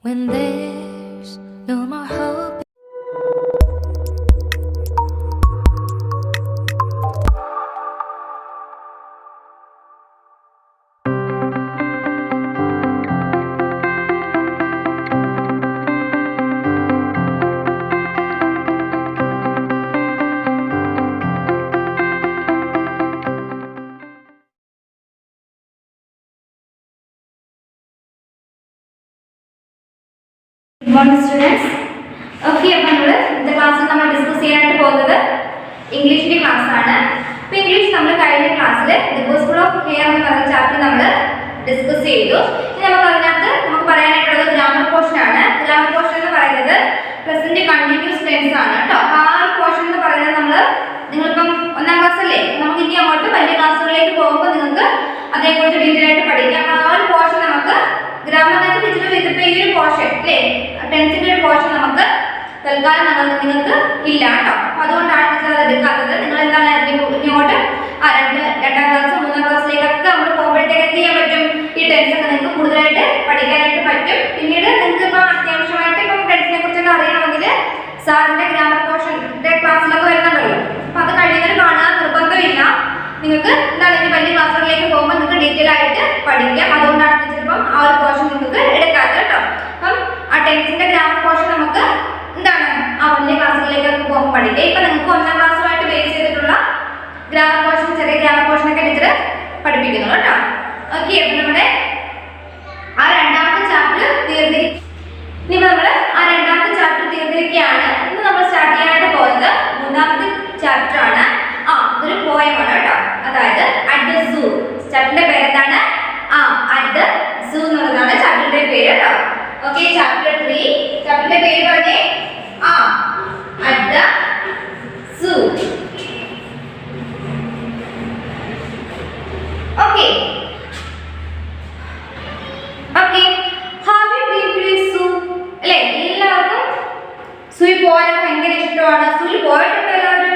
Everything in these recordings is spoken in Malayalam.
when there's no more hope. Good morning students. Okay, അപ്പോൾ നമ്മൾ ഇന്നത്തെ ക്ലാസ്സിൽ നമ്മൾ ഡിസ്കസ് ചെയ്യാനായിട്ട് പോകുന്നത് ഇംഗ്ലീഷിന്റെ ക്ലാസ് ആണ്. അപ്പോൾ ഇംഗ്ലീഷ് നമ്മൾ കഴിഞ്ഞ ക്ലാസ്സിൽ ദി ഗോസ്പൽ ഓഫ് ഹെയർ എന്ന് പറയുന്ന ചാപ്റ്റർ നമ്മൾ ഡിസ്കസ് ചെയ്തു. ഇനി നമുക്ക് അതിനകത്ത് നമുക്ക് പറയാനായിട്ടുള്ളത് ഗ്രാമർ പോർഷൻ ആണ്. ഗ്രാമർ പോർഷൻ എന്ന് പറയുന്നത് പ്രസന്റ് കണ്ടിന്യൂസ് ടെൻസ് ആണ് കേട്ടോ. ആ ഒരു പോർഷൻ എന്ന് പറയുന്നത് നമ്മൾ നിങ്ങളിപ്പം ഒന്നാം ക്ലാസ് അല്ലേ, നമുക്ക് ഇനി അങ്ങോട്ട് വലിയ ക്ലാസ്സുകളിലേക്ക് പോകുമ്പോൾ നിങ്ങൾക്ക് അതേക്കുറിച്ച് ഡീറ്റെയിൽ ആയിട്ട് പഠിക്കാം. ആ ഒരു പോർഷൻ നമുക്ക് ഗ്രാമറിനകത്ത് ടീച്ചർ ഇതിപ്പോ ഈ ഒരു പോർഷൻ അല്ലേ, ടെൻസിന്റെ ഒരു പോർഷൻ നമുക്ക് തൽക്കാലം നിങ്ങൾക്ക് ഇല്ല കേട്ടോ. അപ്പൊ അതുകൊണ്ടാണ് ടീച്ചർ അത് എടുക്കാത്തത്. നിങ്ങൾ എന്താണ് ഇങ്ങോട്ട് രണ്ടാം ക്ലാസ് മൂന്നാം ക്ലാസ്സിലേക്കൊക്കെ നമ്മൾ പോകുമ്പോഴത്തേക്ക് എന്ത് ചെയ്യാൻ പറ്റും, ഈ ടെൻസ് ഒക്കെ നിങ്ങൾക്ക് കൂടുതലായിട്ട് പഠിക്കാനായിട്ട് പറ്റും. പിന്നീട് നിങ്ങൾക്ക് ഇപ്പൊ അത്യാവശ്യമായിട്ട് ഇപ്പം ടെൻസിനെ കുറിച്ചൊക്കെ അറിയണമെങ്കിൽ സാറിന്റെ ഗ്രാമർ പോർഷന്റെ ക്ലാസ്സിലൊക്കെ വരുന്നുണ്ടല്ലോ. അപ്പൊ അത് കഴിയുന്നവർ കാണുക, നിർബന്ധമില്ല. നിങ്ങൾക്ക് എന്താണ് ഇനി വലിയ ക്ലാസ്സുകളിലേക്ക് പോകുമ്പോൾ നിങ്ങൾക്ക് ഡീറ്റെയിൽ ആയിട്ട് പഠിക്കാം. അതുകൊണ്ടാണ് ചിലപ്പം ആ ഒരു പോർഷൻ നിങ്ങൾക്ക് എടുക്കാത്തത് കേട്ടോ. അപ്പം ആ ടെൻസിന്റെ ഗ്രാമർ പോർഷൻ നമുക്ക് എന്താണ് ആ വലിയ ക്ലാസ്സുകളിലേക്കൊക്കെ പോകുമ്പോൾ പഠിക്കാം. ഇപ്പൊ നിങ്ങൾക്ക് ഒന്നാം ക്ലാസ്സുമായിട്ട് ബേസ് ചെയ്തിട്ടുള്ള ഗ്രാമർ പോർഷൻ, ചെറിയ ഗ്രാമർ പോർഷൻ ഒക്കെ ടീച്ചർ പഠിപ്പിക്കുന്നു കേട്ടോ. ഓക്കെ, അപ്പൊ നമ്മുടെ ആ രണ്ടാമത്തെ ചാപ്റ്റർ തീർന്നിരിക്കും. ഇനി നമ്മൾ ആ രണ്ടാമത്തെ ചാപ്റ്റർ തീർന്നിരിക്കുകയാണ്. ഇന്ന് നമ്മൾ സ്റ്റാർട്ട് ചെയ്യാനായിട്ട് പോകുന്നത് മൂന്നാമത്തെ ചാപ്റ്റർ ആണ്. ഇതൊരു പോയമാണ് കേട്ടോ. അതായത് അറ്റ് ദ സൂ. ചാപ്റ്ററിന്റെ പേര് എന്താണ്? അറ്റ് ദ സൂ എന്നുള്ളതാണ് ചാപ്റ്ററിന്റെ പേര് കേട്ടോ. Okay, chapter 3. ചാപ്റ്ററിന്റെ പേര് പറഞ്ഞേ. At the zoo. Okay okay have you been to a zoo? അല്ലേ, എല്ലാവർക്കും സൂയിൽ പോകാൻ ഭയങ്കര ഇഷ്ടമാണ്. സൂയിൽ പോയിട്ടുണ്ടോ എല്ലാവരും?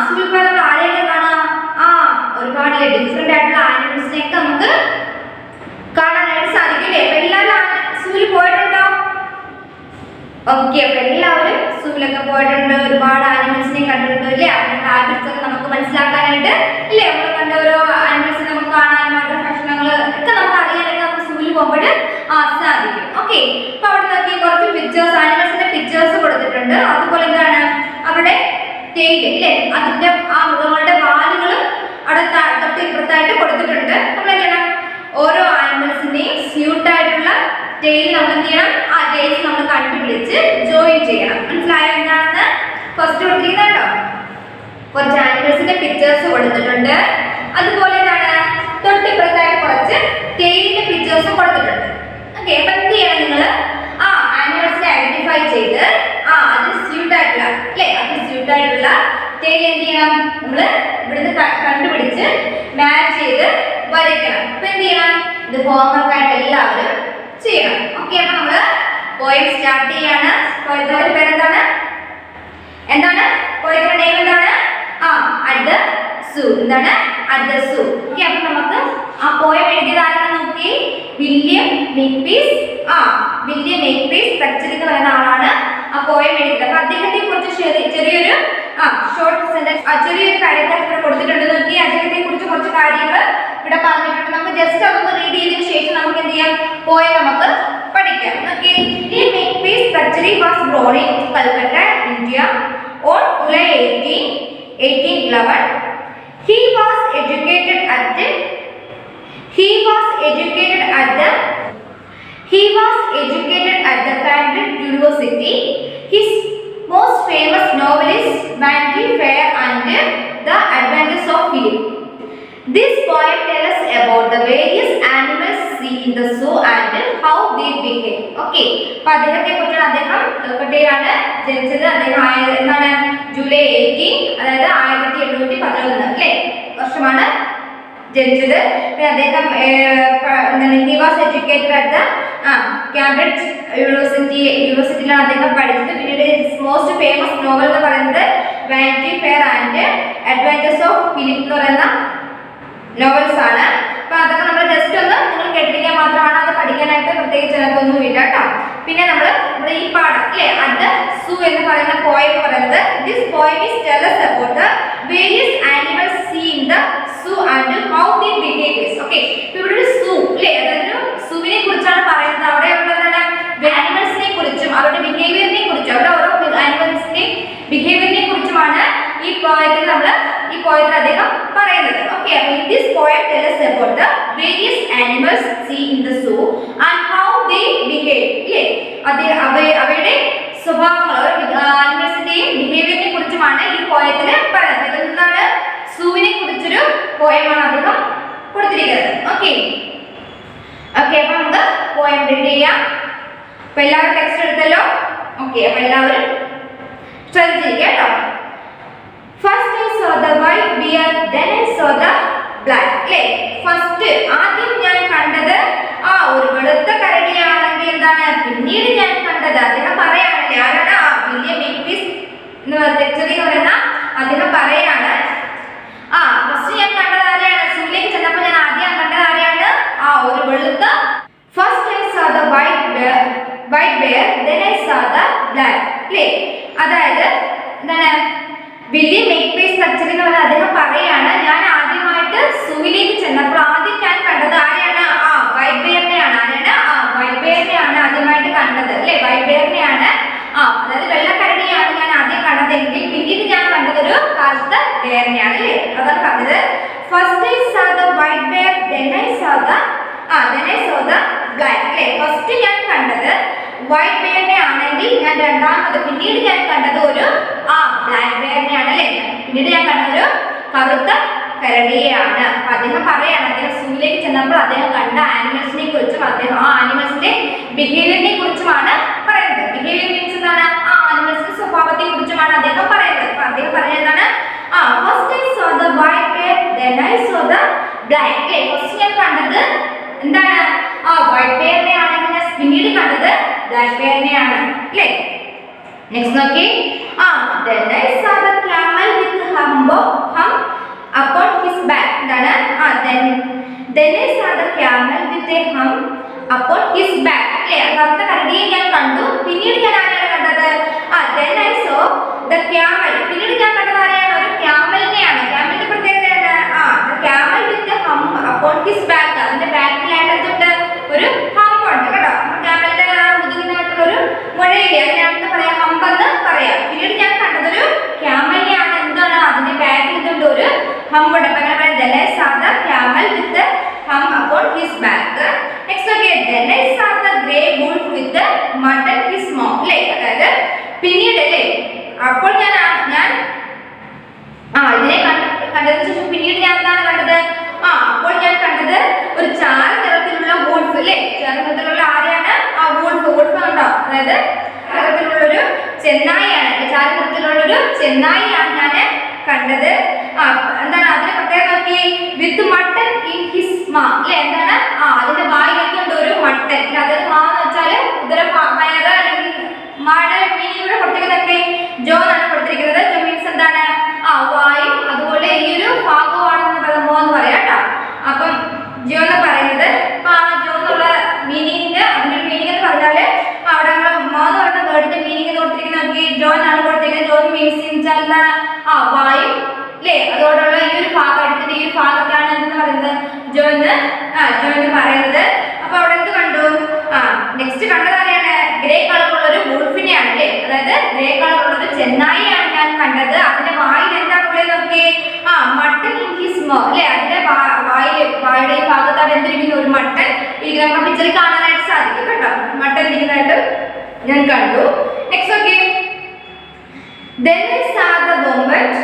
സൂയിൽ പോയാൽ നമ്മൾ ആരെയൊക്കെ കാണാം? ഒരുപാട് ഡിഫറെന്റ് ആയിട്ടുള്ള ആനിമൽസിനെ ഒക്കെ നമുക്ക് കാണാനായിട്ട് സാധിക്കില്ലേ? അപ്പൊ എല്ലാവരും സൂയിൽ പോയിട്ടുണ്ടോ? ഓക്കെ, അപ്പൊ എല്ലാവരും സൂവിലൊക്കെ പോയിട്ടുണ്ട്, ഒരുപാട് ആനിമൽസിനെ കണ്ടിട്ടുണ്ട് അല്ലേ? അങ്ങനത്തെ ആനിമൽസ് ഒക്കെ നമുക്ക് മനസ്സിലാക്കാനായിട്ട് ഇല്ലേ, നമ്മൾ കണ്ട ഓരോ ആനിമൽസിനെ നമുക്ക് കാണാനും അവരുടെ ഭക്ഷണങ്ങൾ ഒക്കെ നമുക്ക് അറിയാനൊക്കെ നമുക്ക് സൂവിൽ പോകുമ്പോൾ സാധിക്കും. ഓക്കെ, അപ്പൊ അവിടെ നോക്കി കുറച്ച് പിക്ചേഴ്സ്, ആനിമൽസിന്റെ പിക്ചേഴ്സ് കൊടുത്തിട്ടുണ്ട്. അതുപോലെ എന്താണ് അവരുടെ ടെയിൽ അല്ലേ, അതിന്റെ ആ മൃഗങ്ങളുടെ വാലുകൾ അവിടെ തൊട്ട് ഇപ്പുറത്തായിട്ട് കൊടുത്തിട്ടുണ്ട്. നമ്മൾ എന്ത് ചെയ്യണം, ഓരോ ആനിമൽസിന്റെയും സ്യൂട്ട് ആയിട്ടുള്ള ടെയിൽ നമ്മൾ എന്ത് ചെയ്യണം, ആ ടെയിൽസ് നമ്മൾ കണ്ടുപിടിച്ച് ജോയിൻ ചെയ്യണം. മനസ്സിലായോ എന്താണെന്ന്? ഫസ്റ്റ് കൊടുത്തിരിക്കുന്നത് കേട്ടോ, കുറച്ച് ആനിമൽസിന്റെ പിക്ചേഴ്സ് കൊടുത്തിട്ടുണ്ട്. അതുപോലെ എന്താണ് തൊട്ടിപ്പുറത്തായിട്ട് കുറച്ച് ടെയിലിന്റെ പിക്ചേഴ്സും കൊടുത്തിട്ടുണ്ട്. ഓക്കെ, അപ്പൊ എന്ത് ചെയ്യണം, നിങ്ങൾ ആനിമൽസിനെ ഐഡന്റിഫൈ ചെയ്ത് അതിന് സ്യൂട്ട് ആയിട്ടുള്ള അല്ലേ, അതിന് സ്യൂട്ട് ആയിട്ടുള്ള ടെയിൽ എന്ത് ചെയ്യണം, നമ്മൾ ഇവിടുന്ന് കണ്ടുപിടിച്ച് മാച്ച് ചെയ്ത് വരയ്ക്കണം. അപ്പൊ എന്ത് ചെയ്യണം, ഇത് ഹോംവർക്ക് ആയിട്ട് എല്ലാവരും ചെയ്യണം. ഓക്കെ, അപ്പൊ നമ്മള് പോയം സ്റ്റാർട്ട് ചെയ്യാണ്. പോയത്തിന്റെ പേരെന്താണ്? പോയത്തിന്റെ നെയിം എന്താണ്? അറ്റ് ദ സൂ. എന്താണ്? At the zoo. ഓക്കെ, അപ്പൊ നമുക്ക് ആ പോയം എഴുതിയത് ആരാണെന്ന് നോക്കി. വില്യം മേക്പീസ്. വില്യം മേക്പീസ് പ്രച്ചലി എന്ന് പറയുന്ന ആളാണ് ആ പോയം എഴുതിയത്. അപ്പൊ അദ്ദേഹത്തെ കുറിച്ച് ചെറിയൊരു ഷോർട്ട് സെന്റൻസ്, ചെറിയൊരു കാര്യങ്ങൾ ഇവിടെ കൊടുത്തിട്ടുണ്ട്. നോക്കി, അദ്ദേഹത്തെ കുറിച്ച് കുറച്ച് കാര്യങ്ങൾ ഇവിടെ പറഞ്ഞിട്ടുണ്ട്. നമുക്ക് ജസ്റ്റ് അതൊന്ന് റീഡ് ചെയ്തതിനു ശേഷം നമുക്ക് എന്ത് ചെയ്യാം, പോയം നമുക്ക് പഠിക്കാം. ഓക്കെ, മേക്പീസ് പ്രച്ചലി was born in Calcutta, India on July 18, 1811. He was educated at the Cambridge University. His most famous novel is Vanity Fair and The Adventures of Philip. This poem tells us about the various animals seen in the zoo and how they behave. Okay, അപ്പോൾ അദ്ദേഹത്തെ കുറിച്ചാണ്. അദ്ദേഹം കൽക്കട്ടയിലാണ് ജനിച്ചത്. അദ്ദേഹം എന്താണ് ജൂലൈ 18, അതായത് 1811 അല്ലേ വർഷമാണ് ജനിച്ചത്. പിന്നെ അദ്ദേഹം he was educated at the Cambridge യൂണിവേഴ്സിറ്റിയിലാണ് അദ്ദേഹം പഠിച്ചത്. പിന്നീട് മോസ്റ്റ് ഫേമസ് നോവൽ എന്ന് പറയുന്നത് vanity fair and adventures of Philip എന്ന് പറയുന്ന നോവൽസ് ആണ്. അപ്പൊ അതൊക്കെ നമ്മൾ ജസ്റ്റ് ഒന്ന് നിങ്ങൾ കേട്ടിരിക്കാൻ മാത്രമാണ് അത് പഠിക്കാനായിട്ട് പ്രത്യേകിച്ച് അതിനകത്തൊന്നുമില്ല കേട്ടോ. പിന്നെ നമ്മൾ ഇവിടെ ഈ പാഠം അല്ലേ അത് സൂ എന്ന് പറയുന്ന പോയം പറയുന്നത് this poem is tell us about the various animals seen in the zoo and how they behave. Okay, ഇവിടെ ഒരു സൂ അല്ലേ, അതൊരു സൂവിനെ കുറിച്ചാണ് പറയുന്നത്. അവിടെ ഉള്ളതാണ് ആനിമൽസിനെ കുറിച്ചും അവരുടെ ബിഹേവിയറിനെ കുറിച്ചും അവിടെ ഓരോ ആനിമൽസിന്റെ ബിഹേവിയറിനെ കുറിച്ചുമാണ് ഈ പോയത്തിൽ അദ്ദേഹം പറയുന്നത്. ഓക്കേ, അപ്പോൾ this poem tells us about the various animals seen in the zoo and how they behave. അല്ലേ, അവയുടെ സ്വഭാവങ്ങൾ ആനിമൽസിന്റെയും ബിഹേവിയറിനെ കുറിച്ചുമാണ് ഈ പോയത്തിൽ പറയുന്നത്. എന്താണ് സൂവിനെ കുറിച്ചൊരു പോയമാണ് അദ്ദേഹം കൊടുത്തിരിക്കുന്നത്. ഓക്കേ ഓക്കേ, അപ്പോൾ നമുക്ക് പോയം റീഡ് ചെയ്യാം. അപ്പോൾ എല്ലാവരും ടെക്സ്റ്റ് എടുത്തല്ലോ. ഓക്കേ, അപ്പോൾ എല്ലാവരും ശ്രദ്ധിച്ചിരിക്കുക കേട്ടോ. First I saw the white bear, then I saw the black. അല്ലേ, ഫസ്റ്റ് ആദ്യം ഞാൻ കണ്ടത് ഒരു വെളുത്ത കരടിയാണെങ്കിൽ എന്താണ് പിന്നീട് ഞാൻ കണ്ടത് അദ്ദേഹം പറയാണല്ലേ, ആരാണ് വില്യം മേക്പീസ് എന്ന് പറയുന്ന അദ്ദേഹം പറയാണ് ഫസ്റ്റ് ഞാൻ കണ്ടത് ആരെയാണ്, സൂയിലേക്ക് ചെന്നപ്പോൾ ഞാൻ ആദ്യം കണ്ടത് ആരെയാണ് ഒരു വെളുത്ത. First I saw the white bear, then I saw the black. അല്ലേ, അതായത് എന്താണ് വില്യം മേക്പീസ് ലെക്ചർ എന്ന് പറഞ്ഞാൽ അദ്ദേഹം പറയാണ് ഞാൻ ആദ്യമായിട്ട് സൂയിലേക്ക് ചെന്നപ്പോൾ ആദ്യം ഞാൻ കണ്ടത് ആരെയാണ് വൈറ്റ് ബെയറിനെയാണ്. വൈറ്റ് ബെയറിനെയാണ് ആദ്യമായിട്ട് കണ്ടത് അല്ലേ, വൈറ്റ് ബെയറിനെയാണ് അതായത് വെള്ളക്കരടിയാണ് ഞാൻ ആദ്യം കണ്ടതെങ്കിൽ പിന്നീട് ഞാൻ കണ്ടത് ഒരു കറുത്ത ബെയറിനെയാണ് അല്ലേ, അതാണ് പറഞ്ഞത്. First I saw the white bear, then I saw the black. അല്ലേ, ഫസ്റ്റ് ഞാൻ കണ്ടത് വൈറ്റ് ബെയറിനെ ആണെങ്കിൽ ഞാൻ രണ്ടാമത് പിന്നീട് ഞാൻ കണ്ടത് ഒരു ബ്ലാക്ക് ബെയറിനെയാണ് അല്ലേ, പിന്നീട് ഞാൻ കണ്ടത് ഒരു കറുത്ത കരടിയെയാണ്. അപ്പൊ അദ്ദേഹം പറയാണ് അദ്ദേഹം സൂയിലേക്ക് ചെന്നപ്പോൾ അദ്ദേഹം കണ്ട ആനിമൽസിനെ കുറിച്ചും അദ്ദേഹം ആനിമൽസിന്റെ ബിഹേവിയറിനെ കുറിച്ചുമാണ് പറയുന്നത്. ബിഹേവിയർ മീൻസ് എന്താണ് ആനിമൽസിന്റെ സ്വഭാവത്തെ കുറിച്ചുമാണ് അദ്ദേഹം പറയുന്നത്. അപ്പൊ അദ്ദേഹം പറയുന്നതാണ് first I saw the white bear, then I saw the black. അല്ലേ, ഫസ്റ്റ് ഞാൻ കണ്ടത് എന്താണ് വൈറ്റ് ബെയറിനെ ആണെങ്കിൽ ഞാൻ പിന്നീട് കണ്ടത് ബ്ലാക്ക് ബെയറിനെയാണ് അല്ലേ. നെക്സ്റ്റ് നോക്കി then I saw the camel with hump upon his back. എന്താണ് then I saw the camel with a hump upon his back. അല്ലേ, കറുത്ത കരടിയെ ഞാൻ കണ്ടു. പിന്നീട് ഞാൻ ആരെയാണ് കണ്ടത് then I saw the camel. പിന്നീട് ഞാൻ കണ്ടത് ആരെയാണ് ഒരു ക്യാമലിനെയാണ്. ക്യാമലിന്റെ പ്രത്യേകത the camel with a hump upon his back. അതിന്റെ ബാക്കിലായിട്ട് എന്തുണ്ട് ഒരു ഹമ്പ് ഉണ്ട് കേട്ടോ. ക്യാമലിന്റെ മുതുകിനായിട്ടുള്ള ഒരു മുഴയില്ലേ അതിനാണെന്ന് പറയാം, ഹമ്പ് എന്ന് പറയാം. പിന്നീട് ഞാൻ കണ്ടതൊരു ക്യാമലിനെയാണ്. എന്താണ് അതിന്റെ ബാക്കിൽ ഇതുണ്ട് ഒരു ഹമ്പ് ഉണ്ട്. അപ്പൊ അങ്ങനെ പറയാം then I saw the camel with the hump upon his back. Next okay, then I saw the grey wolf with the mud in his mouth. അല്ലേ, അതായത് പിന്നീട് അല്ലേ അപ്പോൾ ഞാൻ ഇതിനെ കണ്ടതിന് ശേഷം പിന്നീട് ഞാൻ എന്താണ് കണ്ടത് അപ്പോൾ ഞാൻ കണ്ടത് ഒരു ചാര നിറത്തിലുള്ള വോൾഫ് അല്ലേ, ചാര നിറത്തിലുള്ള ആരെയാണ് വോൾഫ് കണ്ടോ, അതായത് നിറത്തിലുള്ള ഒരു ചെന്നായിയാണ്, ചാര നിറത്തിലുള്ള ഒരു ചെന്നായിയാണ് ഞാൻ കണ്ടത്. എന്താണ് അതിന്റെ പ്രത്യേകത നോക്കി വിത്ത് മട്ടൺ ഇൻ ഹിസ് മാ അല്ലെ, എന്താണ് അതിന്റെ വായിലൊക്കെ ഒരു മട്ടൺ. അതായത് മാ എന്ന് വെച്ചാൽ ഉദര വയറ് അല്ലെങ്കിൽ മായുടെ മീനിങ് ഇവിടെ കൊടുത്തിരിക്കുന്നതൊക്കെ ജോ എന്നാണ് കൊടുത്തിരിക്കുന്നത്. ജോ മീൻസ് എന്താണ് വായും അതുപോലെ ഈ ഒരു ഭാഗമാണെന്ന് മോ എന്ന് പറയാം കേട്ടോ. അപ്പം ജോ എന്ന് പറയുന്നത് അപ്പൊ ജോ എന്നുള്ള മീനിങ്ങിന്റെ അതിന്റെ ഒരു മീനിങ് എന്ന് പറഞ്ഞാല് അവിടെ മോ എന്ന് പറയുന്ന വേർഡിന്റെ മീനിങ് കൊടുത്തിരിക്കുന്ന നോക്കി ജോ എന്നാണ് കൊടുത്തിരിക്കുന്നത്. ജോ മീൻസ് വെച്ചാൽ എന്താണ് വായും അല്ലേ, അതോടുള്ള ഈ ഒരു ഭാഗം എടുത്തിട്ട് ഈ ഒരു ഭാഗത്താണ് എന്ന് പറയുന്നത് ജോ എന്ന് പറയുന്നത്. അപ്പൊ അവിടെ എന്ത് കണ്ടു നെക്സ്റ്റ് കണ്ടത് ആരെയാണ് ഗ്രേ കളറുള്ള ഒരു വൂൾഫിനെയാണ് അല്ലേ, അതായത് ഗ്രേ കളറുള്ള ഒരു ചെന്നായിയാണ് ഞാൻ കണ്ടത്. അതിന്റെ വായിൽ എന്താണുള്ളത് നോക്കി മട്ടൺ ഇൻ ഹിസ് മൗത്ത് അല്ലേ, അതിന്റെ വായുടെ ഈ ഭാഗത്താണ് എന്തിരിക്കുന്ന ഒരു മട്ടൺ ഇരിക്കുന്നത്. നമുക്ക് പിക്ചറിൽ കാണാനായിട്ട് സാധിക്കും കേട്ടോ, മട്ടൺ ഇരിക്കുന്നതായിട്ട് ഞാൻ കണ്ടു. Next okay then I saw the wombat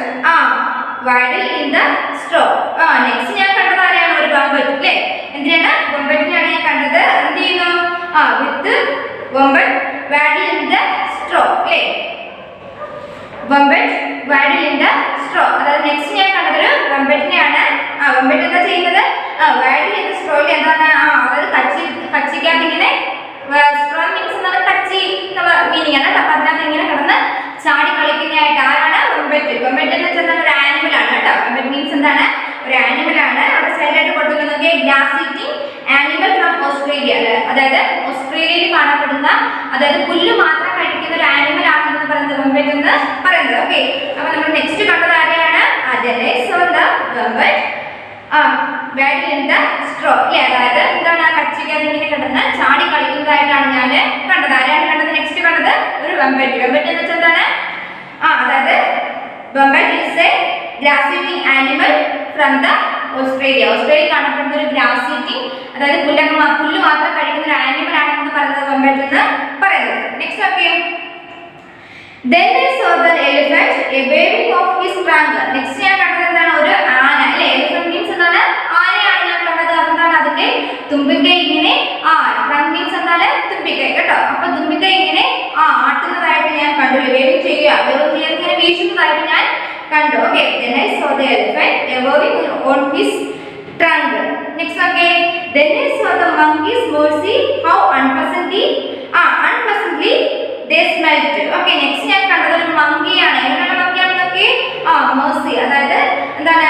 waddle in the straw. Next ഞാൻ കണ്ടത് ആരെയാണ് ഒരു വോംബറ്റ് അല്ലേ, എന്തിനാണ് വോംബറ്റിനെയാണ് ഞാൻ കണ്ടത്. എന്ത് ചെയ്യുന്നു വിത്ത് വോംബറ്റ് waddle in the straw അല്ലേ, വോംബറ്റ് waddle in the straw. അതായത് നെക്സ്റ്റ് ഞാൻ കണ്ടത് ഒരു വോംബറ്റിനെയാണ്. വോംബറ്റ് എന്താ ചെയ്യുന്നത് waddle in the straw എന്താണ് അതായത് കച്ചിക്കകത്ത് ഇങ്ങനെ സ്ട്രോ മീൻസ് എന്താണ് കച്ചി എന്നുള്ള മീനിങ് ആണ്. അപ്പൊ അതിനകത്ത് ഇങ്ങനെ കിടന്ന് ചാടി കളിക്കുന്നതായിട്ട് ആരാണ് വോംബറ്റ്. വോംബറ്റ് എന്ന് വെച്ചാൽ ഒരു ആനിമൽ ആണ് കേട്ടോ. വോംബറ്റ് മീൻസ് എന്താണ് ഒരു ആനിമൽ ആണ്. അവിടെ സൈഡിലായിട്ട് കൊടുത്തിരിക്കുന്നത് grass eating animal from Australia, അതായത് ഓസ്ട്രേലിയയിൽ കാണപ്പെടുന്ന, അതായത് പുല്ല് മാത്രം കഴിക്കുന്ന ഒരു ആനിമൽ ആണെന്ന് പറയുന്നത് വെമ്പറ്റ് എന്ന് പറയുന്നത്. ഓക്കെ, അപ്പൊ നമ്മൾ നെക്സ്റ്റ് കണ്ടത് ആരെയാണ്? വാഡിൽ ഇൻ ദ സ്ട്രോ അല്ലേ, അതായത് എന്താണ് കച്ചിക്കത് ഇങ്ങനെ കിടന്ന് ചാടി കളിക്കുന്നതായിട്ടാണ് ഞാൻ കണ്ടത്. ആരെയാണ് കണ്ടത്? നെക്സ്റ്റ് കണ്ടത് ഒരു വെമ്പറ്റ്. വെമ്പറ്റ് എന്ന് വെച്ചാൽ എന്താണ്? അതായത് wombat is a grass eating animal from the Australia. ഓസ്ട്രേലിയയിൽ കാണപ്പെടുന്ന ഒരു ഗ്രാസ് ഈറ്റിംഗ്, അതായത് പുല്ല് മാത്രം കഴിക്കുന്ന ഒരു ആനിമൽ ആണെന്ന് പറയുന്നത് വെമ്പറ്റ് എന്ന് പറയുന്നത്. Next okay, then I saw the elephant a waving of his trunk. Next ഞാൻ കണ്ടത് എന്താണ്? ഒരു ആന അല്ലേ. എലിഫന്റ് മീൻസ് എന്താണ്? ആനയാണ് ഞാൻ കണ്ടത്. അതെന്താണ്? അതിന്റെ തുമ്പിക്കൈ ഇങ്ങനെ ട്രങ്ക് മീൻസ് എന്താണ്? തുമ്പിക്കൈ കേട്ടോ. അപ്പൊ തുമ്പിക്കൈ ഇങ്ങനെ ആട്ടുന്നതായിട്ട് ഞാൻ കണ്ടു. വേവിംഗ് ചെയ്യുക, ഇങ്ങനെ വീശുന്നതായിട്ട് ഞാൻ കണ്ടു. Okay, then I saw the elephant waving on his trunk. Next okay, then I saw the monkeys mercy how unpleasantly they smelt. Okay, next ഞാൻ കണ്ടത് ഒരു മങ്കിയാണ്. എങ്ങനെയുള്ള മങ്കിയാണ് നോക്കി? mercy, അതായത് എന്താണ്?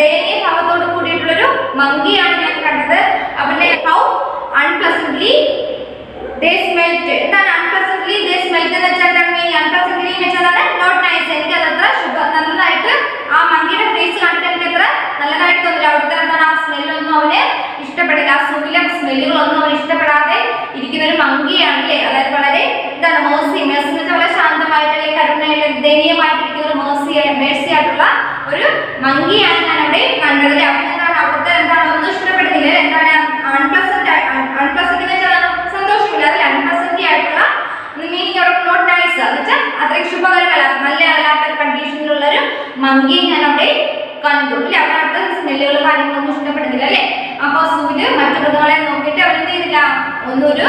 ദയനീയ ഭാവത്തോട് കൂടിയിട്ടുള്ളൊരു മങ്കിയാണ് ഞാൻ കണ്ടത്. അവന്റെ how unpleasantly they smelt. എന്താണ് unpleasantly they smelt എന്ന് വെച്ചാൽ unpleasantly എന്ന് വെച്ചാൽ not nice. എനിക്ക് അതത്ര നല്ലതായിട്ട് ആ മങ്കിയുടെ ഫേസ് കണ്ടിട്ട് എനിക്ക് അത്ര നല്ലതായിട്ട് തോന്നില്ല. അവിടുത്തെ എന്താണ് ആ സ്മെല്ലൊന്നും അവന് ഇഷ്ടപ്പെടില്ല. ആ സുഖിലെ സ്മെല്ലുകളൊന്നും അവന് ഇഷ്ടപ്പെടാതെ ഇരിക്കുന്ന ഒരു മങ്കിയാണ് അല്ലേ. അതായത് വളരെ എന്താണ് മേഴ്സി എന്ന് വെച്ചാൽ വളരെ ശാന്തമായിട്ട് കരുണയിൽ ദയനീയമായിട്ടിരിക്കുന്ന ഒരു മേഴ്സി ആയിട്ടുള്ള ഒരു മങ്കിയാണ് ഞാൻ അവിടെ കണ്ടത്. അപ്പൊ എന്താണ് അവിടുത്തെ എന്താണ് ഒന്നും ഇഷ്ടപ്പെടുന്നില്ല. എന്താണ് അൺപ്ലസന്റ് എന്ന് വെച്ചാൽ സന്തോഷമില്ല, അതിൽ അൺപ്ലസന്റ് ആയിട്ടുള്ള മീനിങ് അവിടെ നോട്ട് നൈസ് എന്ന് വെച്ചാൽ അത്രയ്ക്ക് ശുഭകരമല്ല, നല്ല അല്ലാത്ത കണ്ടീഷനിലുള്ള ഒരു മങ്കിയെ ഞാൻ അവിടെ കണ്ടു അല്ലെ. അവരവിടുത്തെ സ്മെല്ലുകളും കാര്യങ്ങളൊന്നും ഇഷ്ടപ്പെടുന്നില്ല അല്ലെ. അപ്പൊ സൂര്യ മറ്റു മൃഗങ്ങളെ നോക്കിയിട്ട് അവരെന്ത് ചെയ്തില്ല, ഒന്നൊരു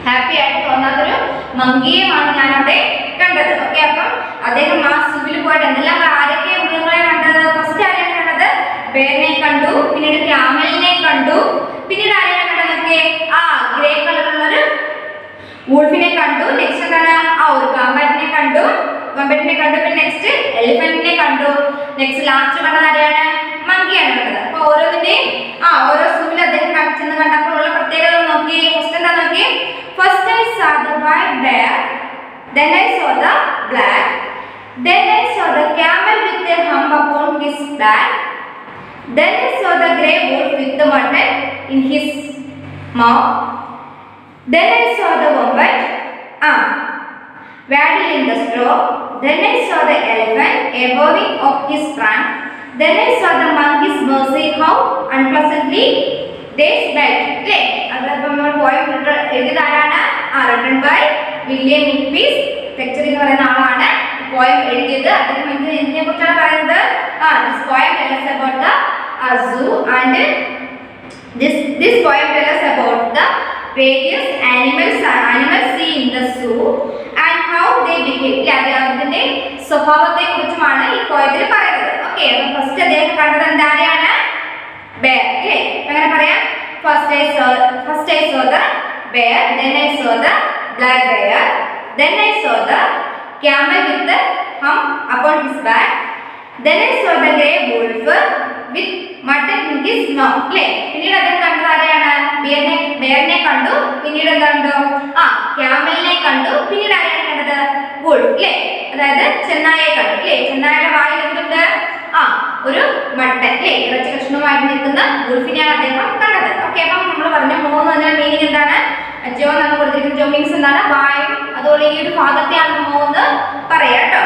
ഹാപ്പി ആയിട്ട് തോന്നാത്തൊരു മങ്കിയുമാണ് ഞാൻ അവിടെ കണ്ടത്. ഓക്കെ, അപ്പം അദ്ദേഹം ആ സൂവിൽ പോയിട്ട് എന്തെല്ലാം ആരൊക്കെ മൃഗങ്ങളെ കണ്ടത്? ഫസ്റ്റ് ആരെയാണ് കണ്ടത്? ബേറിനെ കണ്ടു, പിന്നീട് ക്യാമലിനെ കണ്ടു, പിന്നീട് ആരെയാണ് കണ്ടതൊക്കെ? ഗ്രേ കളറുള്ളൊരു വൂൾഫിനെ കണ്ടു. നെക്സ്റ്റ് എന്താണ്? ഒരു വമ്പറ്റിനെ കണ്ടു. പിന്നെ നെക്സ്റ്റ് എലിഫന്റിനെ കണ്ടു. നെക്സ്റ്റ് ലാസ്റ്റ് കണ്ടത് ആരെയാണ്? മങ്കിയാണ് കണ്ടത്. അപ്പൊ ഓരോന്നിന്റെയും ഓരോ സൂവിൽ അദ്ദേഹം ചെന്ന് കണ്ടപ്പോഴുള്ള പ്രത്യേകത നോക്കി. ഫസ്റ്റ് എന്താ നോക്കി? First I saw the white bear, then I saw the black, then I saw the camel with a hump upon his back, then I saw the grey wolf with the mutton in his mouth, then I saw the wombat waddle in the straw, then I saw the elephant a waving of his trunk, then I saw the monkeys mercy how unpleasantly they smelt. അല്ലേ, അതപ്പോൾ നമ്മൾ പോയം എഴുതിയത് ആരാണ്? റിട്ടൺ ബൈ വില്യം നിപ്പീസ് ലെക്ചർ എന്ന് പറയുന്ന ആളാണ് പോയം എഴുതിയത്. അദ്ദേഹം എന്തിനെ കുറിച്ചാണ് പറയുന്നത്? this poem tells us about the zoo and this poem tells us about the various animals seen in the zoo and how they behave. അതിന്റെ സ്വഭാവത്തെ കുറിച്ചുമാണ് ഈ പോയത്തിൽ പറയുന്നത്. ഓക്കെ, അപ്പോൾ ഫസ്റ്റ് അദ്ദേഹം കണ്ടത് എന്താരെയാണ്? bear അല്ലേ. അങ്ങനെ പറയാം. First I saw the bear, then I saw the black bear, then I saw the camel with the hump upon his back, then I saw the grey wolf with mutton in his mouth. അല്ലേ, പിന്നീട് അദ്ദേഹം കണ്ടത് ആരെയാണ്? ബെയറിനെ കണ്ടു, പിന്നീട് എന്താ കണ്ടു? ക്യാമലിനെ കണ്ടു, പിന്നീട് ആരെയാണ് കണ്ടത്? wolf അല്ലേ, അതായത് ചെന്നായയെ കണ്ടു അല്ലേ. ചെന്നായയുടെ വായിൽ എന്തുണ്ട്? ഒരു മട്ടൻ അല്ലേ, ഇറച്ചി കഷ്ണവുമായിട്ട് നിൽക്കുന്ന wolfനെയാണ് അദ്ദേഹം കണ്ടത്. ഓക്കെ, അപ്പം നമ്മൾ പറഞ്ഞ മൂന്ന് മീനിങ് എന്താണ്? ജോ നമ്മൾ കൊടുത്തിരിക്കുന്ന ജോ മീൻസ് എന്താണ്? വായും അതുപോലെ ഈ ഒരു ഭാഗത്തെയാണ് മൂന്ന് പറയാം കേട്ടോ.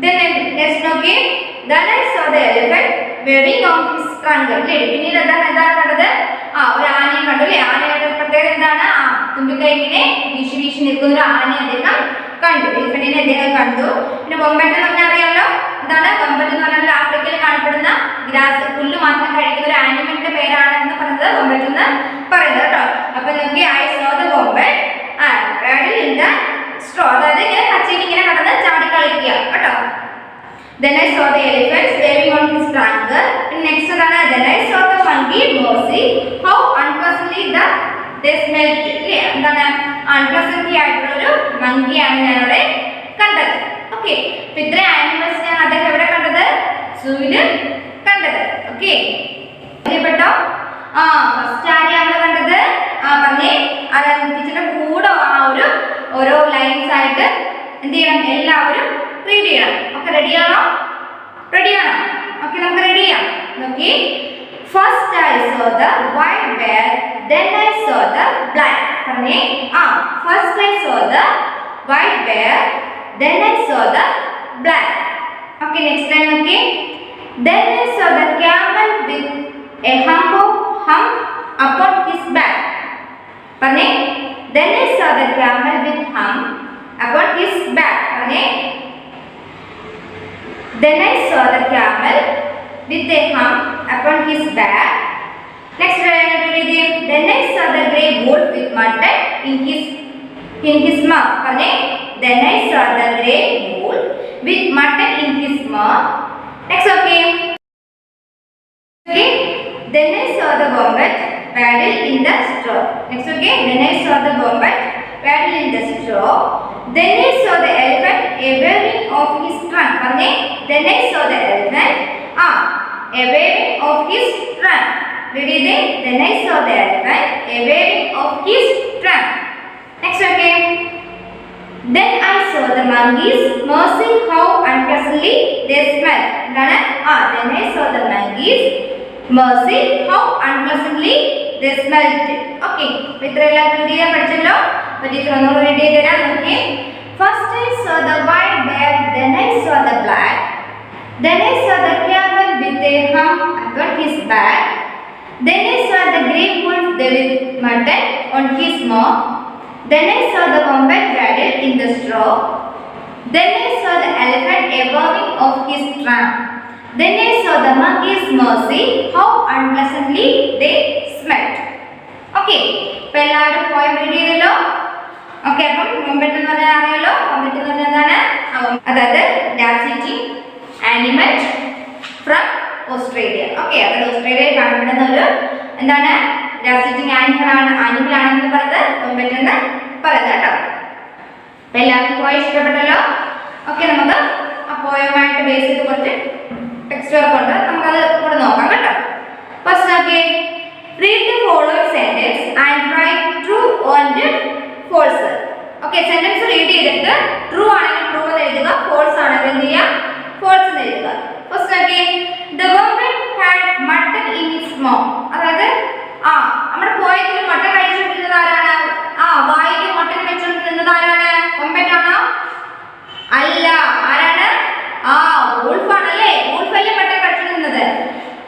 Then I saw the elephant waving on his trunk. അല്ലേ, പിന്നീട് എന്താണ് കണ്ടത്? ഒരു ആനയെ കണ്ടു അല്ലേ. ആനയുടെ പ്രത്യേകത എന്താണ്? തുമ്പിക്കൈ ഇങ്ങനെ വീശി നിൽക്കുന്ന ഒരു ആനയെ അദ്ദേഹം കണ്ടു. എലിഫന്റിനെ അദ്ദേഹം കണ്ടു. പിന്നെ വമ്പറ്റ് എന്ന് പറഞ്ഞാൽ അറിയാമല്ലോ എന്താണ്? വമ്പറ്റ് എന്ന് പറഞ്ഞാൽ ആഫ്രിക്കയിൽ കാണപ്പെടുന്ന ഗ്രാസ് പുല്ല് മാത്രം കഴിക്കുന്ന ഒരു ആനിമലിന്റെ പേരാണ് എന്ന് പറയുന്നത് വമ്പറ്റ് എന്ന് പറയുന്നത് കേട്ടോ. അപ്പൊ നോക്കി I saw the wombat waddle in the straw, അതായത് ഇങ്ങനെ കച്ചയിൽ ഇങ്ങനെ കടന്ന് ചാടി കളിക്കുക കേട്ടോ. Then I saw the elephants waving on his trunk. Next എന്താണ്? Then I saw the monkey mercy how unpleasantly they smelt. അല്ലേ, എന്താണ്? അൺപ്ലസന്റ് ആയിട്ടുള്ള ഒരു മങ്കിയാണ് ഞാൻ അവിടെ കണ്ടത്. ഓക്കെ, അപ്പൊ ഇത്രയും ആനിമൽസ് ഞാൻ അദ്ദേഹം എവിടെ കണ്ടത്? സൂവില് കണ്ടത്. ഓക്കെ, കേട്ടോ. ഫസ്റ്റ് ആരെയാണ് നമ്മൾ കണ്ടത്? പറഞ്ഞേ, ടീച്ചറിന്റെ കൂടെ ഓരോ ലൈൻസ് ആയിട്ട് എന്ത് ചെയ്യണം? എല്ലാവരും റീഡ് ചെയ്യണം. ഓക്കെ, റെഡിയാണോ? ഓക്കെ, നമുക്ക് റെഡി ചെയ്യാം. നോക്കി, first I saw the white bear, then I saw the black. പറഞ്ഞേ, first I saw the white bear, then I saw the black. Okay, next line. Okay, then I saw the camel with a hump upon his back. പറഞ്ഞേ, then I saw the camel with hump upon his back. പറഞ്ഞേ, then I saw the camel with a hump upon his back. Next line. Then I saw the grey wolf with mutton in his mouth. പറഞ്ഞേ, then I saw the grey wolf with mutton in his mouth. Next, okay. Then I saw the wombat paddle in the straw. Next, okay. Then I saw the wombat paddle in the straw. Then I saw the elephant a waving of his trunk. പറഞ്ഞേ, then I saw the elephant a waving of his trunk. Ready there? Then I saw the elephant a waving of his trunk. Next, okay. Then I saw the monkeys. Mercy, how unpleasantly they smell. Then I saw the monkeys. Mercy, how unpleasantly they smelled. Okay. ഇത്രയെല്ലാം റീഡ് ചെയ്യാൻ പഠിച്ചല്ലോ. ടീച്ചർ ഒന്നുകൂടി റീഡ് ചെയ്ത് തരാം. നോക്കി, first I saw the white bear, then I saw the black, then I saw the camel with a hump upon his back, then I saw the grey wolf with mutton on his mouth, then I saw the wombat paddle in the straw, then I saw the elephant a waving of his trunk, then I saw the monkeys. Mercy, how unpleasantly they smelled. Okay, ഇപ്പോൾ എല്ലാവരും പോയം റീഡ് ചെയ്തല്ലോ. ഓക്കെ, അപ്പം വോംബറ്റ് എന്ന് പറഞ്ഞാൽ അറിയാലോ. വോംബറ്റ് എന്ന് പറഞ്ഞാൽ എന്താണ്? അതായത് ലാസിറ്റി ആനിമൽ ഫ്രം ഓസ്ട്രേലിയ. ഓക്കെ, അതായത് ഓസ്ട്രേലിയയിൽ കാണപ്പെടുന്ന ഒരു എന്താണ്? ലാസിറ്റിംഗ് ആനിമൽ ആണെന്ന് പറഞ്ഞത് വോംബറ്റ് എന്ന് പറയുന്നത് കേട്ടോ. അപ്പം എല്ലാവർക്കും പോയി ഇഷ്ടപ്പെട്ടല്ലോ. ഓക്കെ, നമുക്ക് ആ പോയവുമായിട്ട് ബേസ് ചെയ്ത് കുറച്ച് ടെക്സ്റ്റ് വർക്ക് ഉണ്ട്, നമുക്കത് കൂടെ നോക്കാം കേട്ടോ. ഫസ്റ്റ് നോക്കിയേ, read the following sentence and write true and false. Okay, sentence read ചെയ്തിട്ട് ട്രൂ ആണെങ്കിൽ ട്രൂ എന്ന് എഴുതുക, ഫോൾസ് ആണെങ്കിൽ എന്ത് ചെയ്യുക? ഫോൾസ് എന്ന് എഴുതുക. ഫസ്റ്റ് നോക്കിയേ, the woman had mutton in his mouth. അതായത് നമ്മുടെ പോയതിൽ മട്ടൻ കഴിച്ചുകൊണ്ടിരുന്നത് ആരാണ്? വായിൽ മട്ടൻ വെച്ചുകൊണ്ടിരുന്നത് ആരാണ്? വോംബറ്റ് ആണോ? അല്ല, ആരാണ്? വൂൾഫ് ആണല്ലേ. വൂൾഫല്ലേ മട്ടൻ കഴിച്ചുകൊണ്ടിരുന്നത്.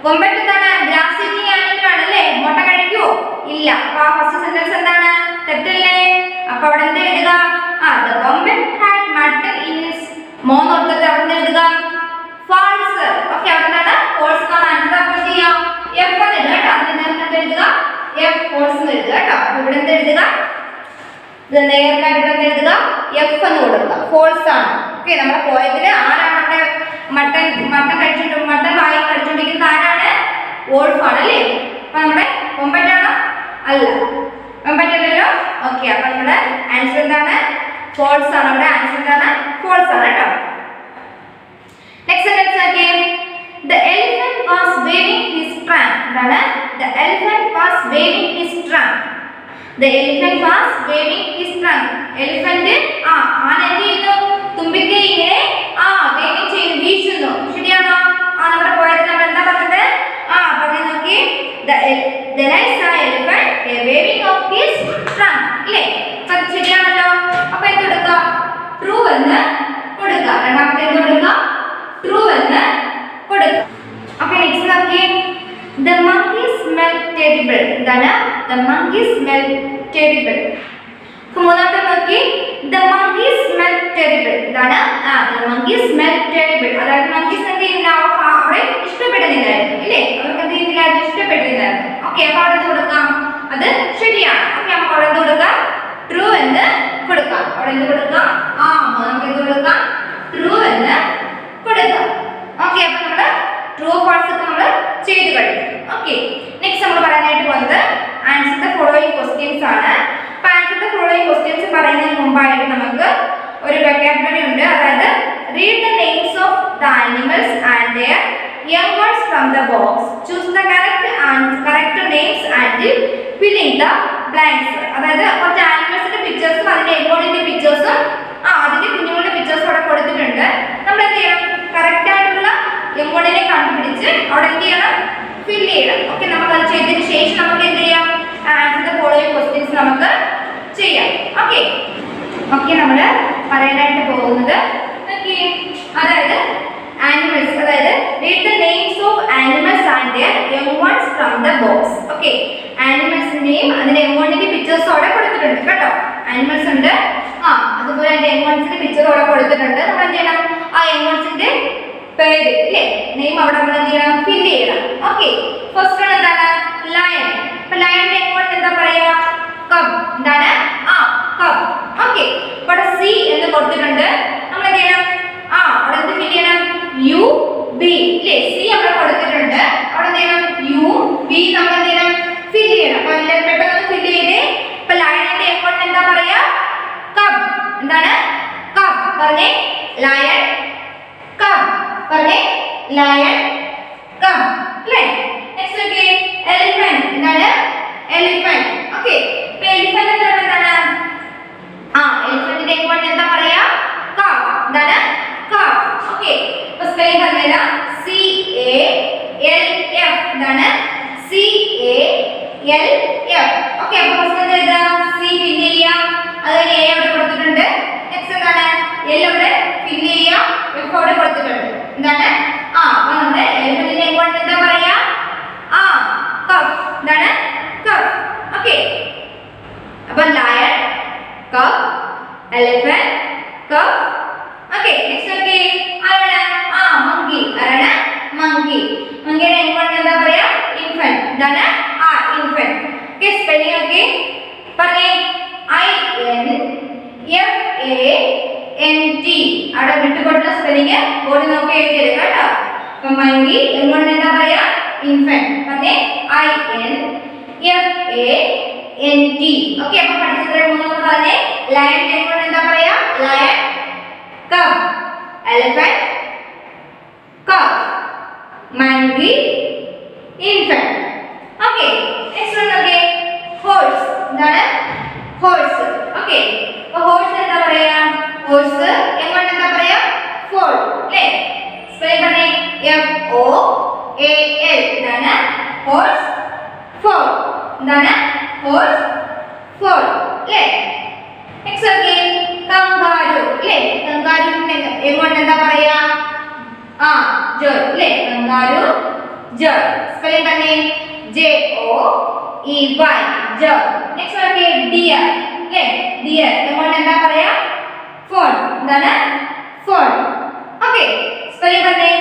വോംബറ്റ് എന്താണ്? ഗ്രാസ് ഈറ്റിംഗ് ആനിമൽ ആണല്ലേ. മുട്ട കഴിക്കുവോ? ഇല്ല. അപ്പൊ ഫസ്റ്റ് സെന്റൻസ് എന്താണ്? തെറ്റല്ലേ? അപ്പൊ അവിടെ എന്താ എഴുതുക? the woman had mutton in his mouth കൊടുത്തിട്ട് അവിടെ എഴുതുക ഫാൾസ്. ഓക്കെ, അവിടെ എന്താണ്? ഫോൾസ് ആണ് ആൻസർ. അപ്പോൾ ചെയ്യാം എഫ് എന്ന് എഴുതുക കേട്ടോ. അതിന്റെ നേരത്തെ എഴുതുക എഫ്, ഫോൾസ് എന്ന് എഴുതുക കേട്ടോ. അപ്പൊ ഇവിടെ എന്താ എഴുതുക? ഇത് നേർക്കായിട്ട് ഇവിടെ എഴുതുക എഫ് എന്ന് കൊടുക്കുക, ഫോൾസ് ആണ്. ഓക്കെ, നമ്മുടെ പോയതിൽ ആരാണ് അവിടെ മട്ടൻ വായി കഴിച്ചുകൊണ്ടിരിക്കുന്നത്? ആരാണ്? വോൾഫ് ആണ് അല്ലേ. അപ്പൊ നമ്മുടെ വോംബറ്റ് ആണോ? അല്ല, വോംബറ്റ് അല്ലല്ലോ. ഓക്കെ, അപ്പൊ നമ്മുടെ ആൻസർ എന്താണ്? ഫോൾസ് ആണ്. നമ്മുടെ ആൻസർ എന്താണ്? ഫോൾസ് ആണ് കേട്ടോ. നെക്സ്റ്റ് സെന്റൻസ് നോക്കിയേ, the elephant was waving his trunk. എന്താണ്? the elephant was waving his trunk. the elephant was waving his trunk. elephant ആന എന്ത് ചെയ്യുന്നു? തുമ്പിക്കൈ ഇങ്ങനെ വേഗം ചെയ്ത് വീശുന്നു. ശരിയാണോ? നമ്മുടെ പോയത് നമ്മൾ എന്താ പറഞ്ഞത്? പറഞ്ഞു നോക്കി, then I saw elephant a waving of his trunk. ഇല്ലേ? അപ്പൊ ശരിയാണല്ലോ. അപ്പൊ എന്ത് കൊടുക്കുക? ട്രൂ എന്ന് കൊടുക്കുക. രണ്ടാമത്തെ എന്ത് കൊടുക്കുക? ട്രൂ എന്ന് കൊടുക്കുക. ഓക്കെ, നെക്സ്റ്റ് നോക്കി, the monkey smelled terrible. എന്താണ്? the monkey smelled terrible. മൂന്നാമത്തെ നോക്കി, the monkey smelled terrible. എന്താണ്? the monkey smelled terrible. അതായത് monkeys എന്ത് ചെയ്യുന്നില്ല? അവിടെ ഇഷ്ടപ്പെടുന്നില്ലായിരുന്നു ഇല്ലേ? അവർക്ക് എന്ത് ചെയ്യുന്നില്ലായിരുന്നു? ഇഷ്ടപ്പെടുന്നില്ലായിരുന്നു. ഓക്കെ, അപ്പൊ അവിടെ കൊടുക്കാം, അത് ശരിയാണ്. ഓക്കെ, നമുക്ക് അവിടെ കൊടുക്കാം ട്രൂ എന്ന് കൊടുക്കാം. അവിടെ എന്ത് കൊടുക്കാം? നമുക്ക് എന്ത് കൊടുക്കാം? ട്രൂ എന്ന് കൊടുക്കാം. ഓക്കെ, അപ്പൊ നമ്മള് ട്രൂ ഫാൾസ് ഒക്കെ നമ്മൾ ചെയ്തു കഴിഞ്ഞു. ഓക്കെ, നെക്സ്റ്റ് നമ്മൾ പറയാനായിട്ട് പോകുന്നത് ആൻസർ ദ ഫോളോയിങ് ക്വസ്റ്റ്യൻസ് ആണ്. അപ്പൊ ആൻസർ ദ ഫോളോയിങ് ക്വസ്റ്റ്യൻസ് പറയുന്നതിന് മുമ്പായിട്ട് നമുക്ക് ഒരു വൊക്കാബുലറി ഉണ്ട്. അതായത് read the names of the animals and their young ones from the box. Choose the correct names and fill in the blanks. അതായത് കുറച്ച് ആനിമൽസിന്റെ പിക്ചേഴ്സും അതിന്റെ എമോണിന്റെ പിക്ചേഴ്സും അതിന്റെ കുഞ്ഞുങ്ങളുടെ പിക്ചേഴ്സും അവിടെ കൊടുത്തിട്ടുണ്ട്. നമ്മൾ എന്ത് ചെയ്യണം? കറക്റ്റ് ആയിട്ടുള്ള എമോണിനെ കണ്ടുപിടിച്ച് അവിടെ എന്ത് ചെയ്യണം? ഫിൽ ചെയ്യണം. ഓക്കെ, നമുക്ക് അത് ചെയ്തതിന് ശേഷം നമുക്ക് എന്ത് ചെയ്യാം? ആൻസർ ദ ഫോളോയിങ് ക്വസ്റ്റ്യൻസ് നമുക്ക് ചെയ്യാം. ഓക്കെ ഓക്കെ, നമ്മൾ പറയാനായിട്ട് പോകുന്നത് അതായത് animals, അതായത് read the names of animals and their young ones from the box. Okay, animals name അതിന്റെ young oneന്റെ pictures അവിടെ കൊടുത്തിട്ടുണ്ട് കേട്ടോ. animals ഉണ്ട്, അതുപോലെ അതിന്റെ young oneന്റെ picture അവിടെ കൊടുത്തിട്ടുണ്ട്. നമ്മൾ എന്ത് ചെയ്യണം? ആ young oneന്റെ പേര് അല്ലേ, നെയിം അവിടെ നമ്മൾ എന്ത് ചെയ്യണം? ഫിൽ ചെയ്യണം. ഓക്കെ, ഫസ്റ്റ് വൺ എന്താണ്? ലയൺ. അപ്പോൾ ലയണിന്റെ young one എന്താ പറയാ? കബ്. എന്താണ്? കബ്. ഓക്കെ, ഇവിടെ സി എന്ന് കൊടുത്തിട്ടുണ്ട്. നമ്മൾ എന്ത് ചെയ്യണം? അവിടെ എന്ത് ഫിൽ ചെയ്യണം? യു ബി അല്ലേ, സി അവിടെ കൊടുത്തിട്ടുണ്ട്. അവിടെ എന്ത് ചെയ്യണം? യു ബി നമ്മൾ എന്ത് ചെയ്യണം? ഫിൽ ചെയ്യണം. അപ്പോൾ എല്ലാവരും പെട്ടെന്ന് ഫിൽ ചെയ്തേ. ഇപ്പോൾ ലയണിന്റെ എമൗണ്ട് എന്താ പറയാ? കബ്. എന്താണ്? കബ്. പറഞ്ഞേ, ലയൺ കബ്. പറഞ്ഞേ, ലയൺ കബ് അല്ലേ. Next okay, elephant. എന്താണ്? എലിഫന്റ്. ഓക്കെ, ഇപ്പോൾ എലിഫന്റ് എന്താണ്? എലിഫന്റിന്റെ എമൗണ്ട് എന്താ പറയാ? കബ്. എന്താണ്? കബ്. ഓക്കെ, അപ്പോൾ സ്പെല്ലിംഗ് പറഞ്ഞുതരാം. CALF. എന്താണ്? CALF. ഓക്കെ, അപ്പോൾ ഫസ്റ്റ് എന്താ എഴുതാ? സി ഫിൽ ചെയ്യാം. അതുപോലെ എ അവിടെ കൊടുത്തിട്ടുണ്ട്. നെക്സ്റ്റ് എന്താണ്? എൽ അവിടെ ഫിൽ ചെയ്യാം. എഫ് അവിടെ കൊടുത്തിട്ടുണ്ട്. എന്താണ്? അപ്പോൾ നമ്മുടെ എലിഫന്റിന്റെ എമൗണ്ട് എന്താ പറയാ? കബ്. എന്താണ്? കബ്. ഓക്കെ, അപ്പോൾ ലയൺ കബ്, elephant cub. Okay, next okay, ആരാണ്? മങ്കി. ആരാണ്? മങ്കി. മങ്കിയുടെ എമൗണ്ട് എന്താ പറയാ? ഇൻഫന്റ്. എന്താണ്? ഇൻഫന്റ്. ഓക്കെ, സ്പെല്ലിംഗ് ഓക്കെ പറഞ്ഞേ. INFANT. അവിടെ വിട്ടുകൊടുത്ത സ്പെല്ലിംഗ് ബോർഡിൽ നോക്കി എഴുതിയത് കേട്ടോ. അപ്പൊ മങ്കി എമൗണ്ട് എന്താ പറയാ? ഇൻഫന്റ്. പറഞ്ഞേ, INFANT. ഓക്കെ, അപ്പൊ പഠിച്ചത്ര മൂന്നൊന്ന് പറഞ്ഞേ. ലയൺ എമൗണ്ട് എന്താ പറയാ? ലയൺ കബ്, elephant cub, monkey infant. Okay, next one again, horse. എന്താണ്? horse. Okay, അപ്പോൾ horse എന്താ പറയാ? horse എങ്ങോട്ട് എന്താ പറയാ? foal അല്ലേ. സ്പെല്ലിംഗ് പറഞ്ഞേ, FOAL. എന്താണ്? horse foal. എന്താണ്? horse foal അല്ലേ. നെക്സ്റ്റ് ഓക്കെ, കങ്കാരു അല്ലേ. കങ്കാരുവിന്റെ എമൗണ്ട് എന്താ പറയാ? ജോയ് അല്ലേ. കങ്കാരു ജോയ്. സ്പെല്ലിംഗ് പറഞ്ഞേ, JOEY Joy. Next okay, dear അല്ലേ. ഡിയർ എമൗണ്ട് എന്താ പറയാ? ഫോൺ. എന്താണ്? ഫോൺ. ഓക്കെ, സ്പെല്ലിംഗ് പറഞ്ഞേ,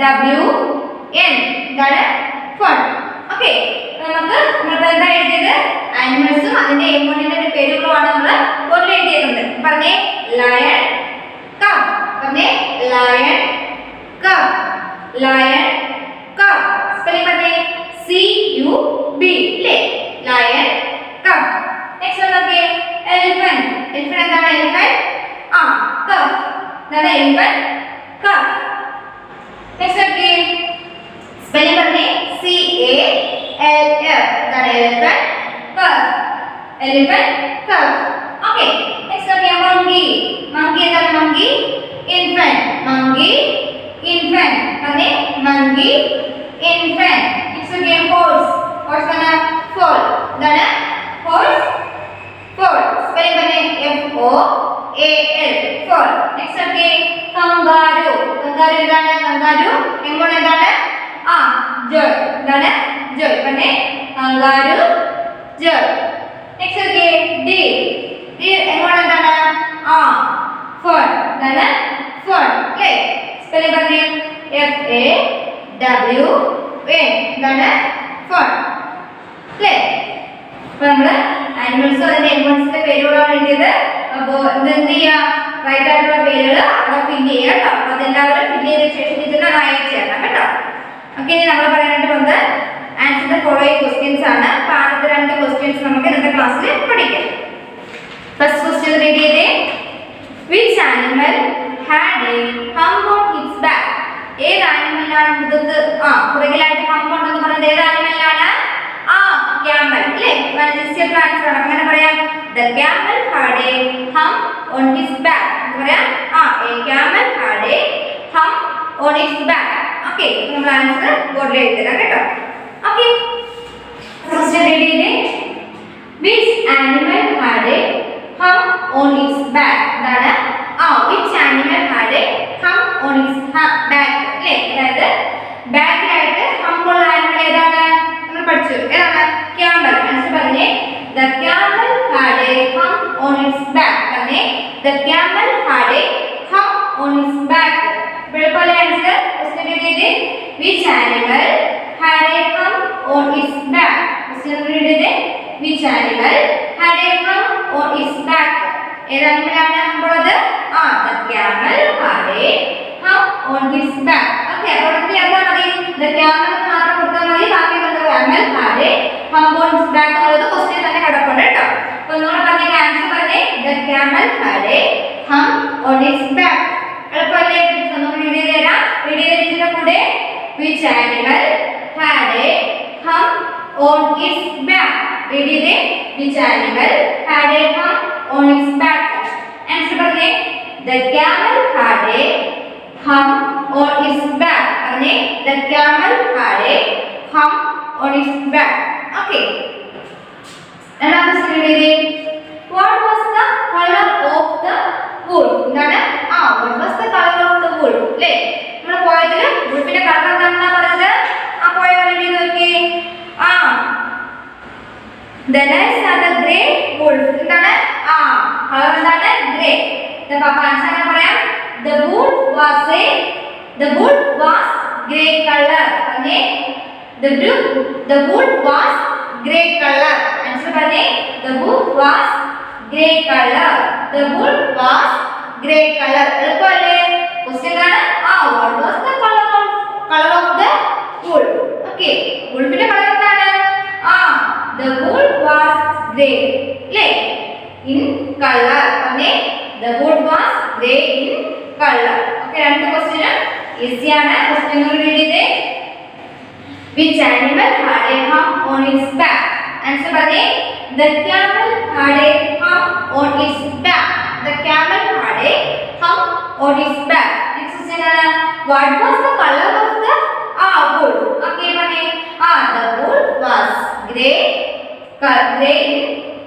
FAWN. എന്താണ്? ഫോൺ. ഓക്കെ, നമുക്ക് നമ്മൾ എന്താ എഴുതിയത്? ആനിമൽസും അതിന്റെ എമൗണ്ടിന്റെ പേരുകളുമാണ് നമ്മൾ ബോർഡിൽ എഴുതിയിട്ടുണ്ട്. പറഞ്ഞേ, ലയൺ കബ്. പറഞ്ഞേ, lion cub, lion cub. Spelling പറഞ്ഞേ, CUB അല്ലേ. Lion cub. നെക്സ്റ്റ് നോക്കിയേ, എലിഫന്റ്. എലിഫന്റ് എന്താണ്? Elephant cub. എന്താണ്? Elephant cub. നെക്സ്റ്റ് നോക്കിയേ, സ്പെല്ലിംഗ് പറഞ്ഞേ, CALF. എന്താണ്? Elephant cub, elephant cub. Okay, next നോക്കിയേ, മങ്കി. മങ്കി എന്താണ്? Monkey infant. Monkey infant. പറഞ്ഞേ, മങ്കി ഇൻഫന്റ്. നെക്സ്റ്റ് നോക്കിയേ, ഹോഴ്സ്. ഹോഴ്സ് എന്താണ്? ഫോൾ. എന്താണ്? Horse foal. സ്പെല്ലിംഗ് പറഞ്ഞേ, FOAL ഫോൾ. നെക്സ്റ്റ് നോക്കിയേ, കങ്കാരു. കങ്കാരു എന്താണ്? കങ്കാരു എങ്ങോട്ട് എന്താണ്? ജോയ്. എന്താണ്? ജോയ്. പറഞ്ഞേ, കങ്കാരു ജോയ്. നെക്സ്റ്റ് നോക്കിയേ, ഡീർ. ഡീർ എങ്ങോട്ട് എന്താണ്? ഫോൺ. എന്താണ്? ഫോൺ അല്ലേ. സ്പെല്ലിംഗ് പറഞ്ഞേ, FAWN. എന്താണ്? ഫോൺ അല്ലേ. അപ്പോൾ നമ്മൾ ആനിമൽസും അതിന്റെ എമൗണ്ട്സിന്റെ പേരുകളാണ് എഴുതിയത്. അപ്പോൾ ഇത് എന്ത് ചെയ്യുക? റൈറ്റ് ആയിട്ടുള്ള പേരുകൾ അവിടെ ഫില്ല് ചെയ്യുക കേട്ടോ. അപ്പോൾ അതെല്ലാവരും ഫില്ല് ചെയ്ത ശേഷം ഇതിന് അയച്ചു തരണം കേട്ടോ. ഓക്കെ, ഇനി നമ്മൾ പറയാനായിട്ട് വന്നത് ആൻസർ ദ ഫോളോയിങ് ക്വസ്റ്റ്യൻസ് ആണ്. അപ്പോൾ ആദ്യത്തെ രണ്ട് ക്വസ്റ്റ്യൻസ് നമുക്ക് ഇന്നത്തെ ക്ലാസ്സിൽ പഠിക്കാം. ഫസ്റ്റ് ക്വസ്റ്റ്യൻ റീഡ് ചെയ്തേ. Which animal had a hump on its back? ഏത് ആനിമലിനാണ് മുതുക് പുറകിലായിട്ട് ഹമ്പ് ഉണ്ടെന്ന് പറയുന്നത് ഏത് ആനിമലിനാണ് ക്യാമൽ അല്ലേ ജസ്റ്റ് ആൻസർ ആണ് അങ്ങനെ പറയാം the camel had a hump on his back എന്ന് പറയാം a camel had a hump on its back okay നമ്മൾ ആൻസർ ബോർഡിൽ എഴുതണം കേട്ടോ ഓക്കേ ക്വസ്റ്റ്യൻ റീഡ് ചെയ്തേ which animal had a hump on its back എന്താണ് which animal had a hump on its back അല്ലേ അതായത് ബാക്കിലായിട്ട് ഹമ്പ് ഉള്ള ആനിമൽ ഏതാണ് നമ്മൾ പഠിച്ചു ഏതാണ് ക്യാമൽ ആൻസർ പറഞ്ഞേ the camel had a hump on its back പറഞ്ഞേ the camel had a hump on its back എളുപ്പമല്ലേ ആൻസർ ക്വസ്റ്റ്യൻ റീഡ് ചെയ്തേ which animal had a hump on its back question read ചെയ്തേ which animal had a hump on its back ഏത് ആനിമലാണ് ഹമ്പുള്ളത് the camel had a hump on its back okay അപ്പോൾ എന്ത് ചെയ്താൽ മതി the camel എന്ന് മാത്രം കൊടുത്താൽ മതി ബാക്കി the camel had a hump on its back എന്നുള്ളത് ക്വസ്റ്റ്യൻ തന്നെ കിടപ്പുണ്ട് കേട്ടോ അപ്പോൾ നിങ്ങൾ പറഞ്ഞ ആൻസർ പറഞ്ഞേ the camel had a hump on its back എളുപ്പമല്ലേ ഒന്ന് റീഡ് ചെയ്ത് തരാം റീഡ് ചെയ്തതിന്റെ കൂടെ which animal had a hump on its back read ചെയ്തേ which animal had a hump on its back answer പറഞ്ഞേ the camel had a hump on its back പറഞ്ഞേ the camel had a hump on its back okay രണ്ടാമത്തെ read ചെയ്തേ what was the color of the wool എന്താണ് what was the color of the wool അല്ലേ നമ്മൾ പോയതിൽ വുൾഫിന്റെ കളർ എന്താണെന്നാ പറഞ്ഞത് പോയ റീഡ് ചെയ്ത് നോക്കിയേ the lights are the grey wolf എന്താണ് കളർ എന്താണ് ഗ്രേ പാപ്പ ആൻസർ എങ്ങനെ പറയാം the wolf was grey color പറഞ്ഞേ the wolf was grey color answer പറഞ്ഞേ the wolf was grey color എളുപ്പമല്ലേ ക്വസ്റ്റ്യൻ ആണ് what was the color of the wolf okay wolfന്റെ കളർ എന്താണ് the wolf was grey അല്ലേ in color പറഞ്ഞേ the wolf was grey in color okay രണ്ട് ക്വസ്റ്റ്യൻ ഈസി ആണ് ക്വസ്റ്റ്യൻ റീഡ് ചെയ്തേ which animal had a hump on its back answer പറഞ്ഞേ the camel had a hump on its back the camel had a hump on its back next question ആണ് what was the color of the wolf okay പറഞ്ഞേ the wolf was grey in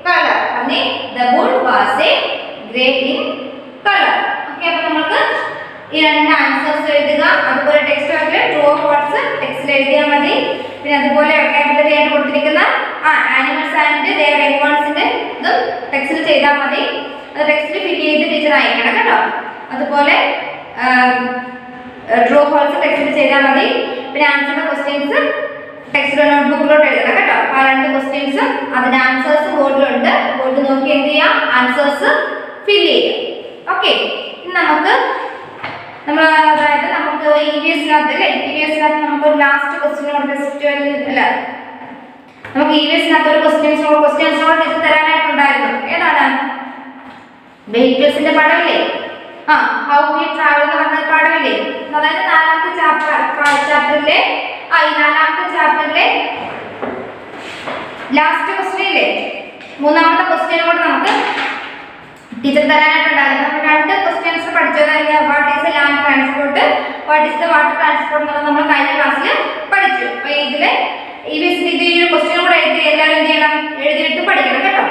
color പറഞ്ഞേ the wolf was a grey in color okay അപ്പോൾ നമുക്ക് ഈ രണ്ട് ആൻസേഴ്സ് എഴുതുക അതുപോലെ ടെക്സ്റ്റ് ഒക്കെ ട്രൂ ഓർ ഫാൾസ് ടെക്സ്റ്റിൽ എഴുതിയാൽ മതി പിന്നെ അതുപോലെ വൊക്കാബുലറി ആയിട്ട് കൊടുത്തിരിക്കുന്ന ആനിമൽസ് ആൻഡ് देयर റെസ്പോൺസിന്റെ ഇത് ടെക്സ്റ്റിൽ ചെയ്താൽ മതി അത് ടെക്സ്റ്റിൽ ഫിൽ ചെയ്ത് ടീച്ചർ അയക്കണം കേട്ടോ അതുപോലെ ട്രൂ ഓർ ഫാൾസ് ടെക്സ്റ്റിൽ ചെയ്താൽ മതി പിന്നെ ആൻസറിന്റെ ക്വസ്റ്റ്യൻസ് ടെക്സ്റ്റ് നോട്ട്ബുക്കിലോട്ട് എഴുതണം കേട്ടോ ആ രണ്ട് ക്വസ്റ്റ്യൻസ് അതിന്റെ ആൻസേഴ്സ് ബോർഡിലുണ്ട് ബോർഡ് നോക്കി എന്ത് ചെയ്യാം ആൻസേഴ്സ് ഫിൽ ചെയ്യാം ഓക്കെ നമുക്ക് അതായത് നമുക്ക് EVS-നകത്ത് അല്ലേ EVS-നകത്ത് നമുക്ക് ഒരു ലാസ്റ്റ് ക്വസ്റ്റ്യനോട് അല്ല നമുക്ക് EVS-നകത്ത് ഒരു ക്വസ്റ്റ്യൻസിനോട് ടീച്ചർ തരാനായിട്ടുണ്ടായിരുന്നു ഏതാണ് വെഹിക്കിൾസിന്റെ പടമില്ലേ ഹൗ വി ട്രാവൽ എന്ന് പറഞ്ഞ പാഠമില്ലേ അതായത് നാലാമത്തെ ചാപ്റ്ററിലെ ഈ നാലാമത്തെ ചാപ്റ്ററിലെ ലാസ്റ്റ് ക്വസ്റ്റ്യൻ ഇല്ലേ മൂന്നാമത്തെ ക്വസ്റ്റ്യനോട് നമുക്ക് ടീച്ചർ തരാനായിട്ടുണ്ടായിരുന്നു നമ്മൾ രണ്ട് ക്വസ്റ്റ്യൻസ് പഠിച്ചത് what is land transport what is the water transport എന്നുള്ളത് നമ്മൾ കഴിഞ്ഞ ക്ലാസ്സിൽ പഠിച്ചു അപ്പോൾ ഇതില് ഈ ഒരു ക്വസ്റ്റ്യൻ കൂടെ എല്ലാവരും എന്ത് ചെയ്യണം എഴുതിയിട്ട് പഠിക്കണം കേട്ടോ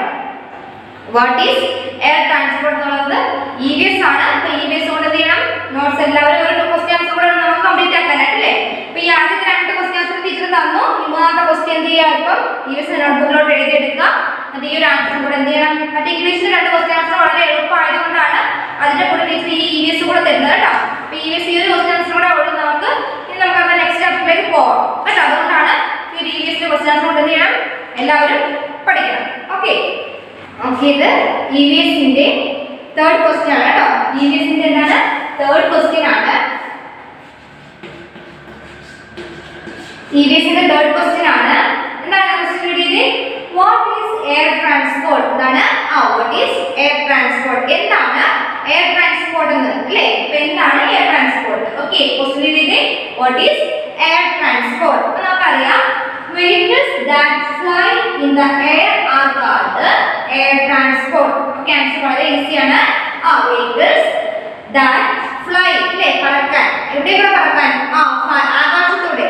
വാട്ട് ഈസ് എയർ ട്രാൻസ്പോർട്ട് എന്നുള്ളത് EVS ആണ് അപ്പോൾ EVS കൊണ്ട് എന്ത് ചെയ്യണം നോട്ട്സ് എല്ലാവരും ഒരു ക്വസ്റ്റ്യൻസ് കൂടെ നമുക്ക് കംപ്ലീറ്റ് ആക്കാനായിട്ട് അല്ലേ അപ്പോൾ ഈ ആദ്യത്തെ രണ്ട് ക്വസ്റ്റ്യൻസ് ടീച്ചർ തന്നു ഈ മൂന്നാമത്തെ ക്വസ്റ്റ്യൻ എന്ത് ചെയ്യുക ഇപ്പം EVS നോട്ട്ബുക്കിലോട്ട് എഴുതിയെടുക്കുക എന്നിട്ട് ഈ ഒരു ആൻസർ കൂടെ എന്ത് ചെയ്യണം മറ്റേ ഇംഗ്ലീഷിൽ രണ്ട് ക്വസ്റ്റ്യൻസ് വളരെ എളുപ്പമായതുകൊണ്ടാണ് അതിന്റെ കൂടെ ടീച്ചർ ഈ EVS കൂടെ തരുന്നത് കേട്ടോ അപ്പോൾ EVS ഈ ഒരു ക്വസ്റ്റ്യൻസ് കൂടെ ഉള്ളൂ നമുക്ക് ഇനി നമുക്ക് അത് നെക്സ്റ്റ് ചാപ്റ്ററിലേക്ക് പോകാം കേട്ടോ അതുകൊണ്ടാണ് ഈ ഒരു EVS ക്വസ്റ്റ്യൻസ് കൊണ്ട് എന്ത് ചെയ്യണം എല്ലാവരും പഠിക്കണം ഓക്കെ ഇത് EVS-ന്റെ തേർഡ് ക്വസ്റ്റ്യൻ ആണ് കേട്ടോ EVS-ന്റെ എന്താണ് തേർഡ് ക്വസ്റ്റ്യൻ ആണ് EVS-ന്റെ തേർഡ് ക്വസ്റ്റ്യൻ ആണ് എന്താണ് question read what is air transport എന്താണ് what is air transport എന്താണ് air transport എന്ന് അല്ലേ എന്താണ് air transport ഓക്കെ ക്വസ്റ്റ്യൻ എഴുതി വാട്ട് ഈസ് എയർ ട്രാൻസ്പോർട്ട് അപ്പോൾ നമുക്കറിയാം vehicles that fly in the air are called air transport okay answer വളരെ ഈസി ആണ് vehicles that fly അല്ലേ പറക്കാൻ എവിടെയൊക്കെ പറക്കാൻ ആകാശത്തൂടെ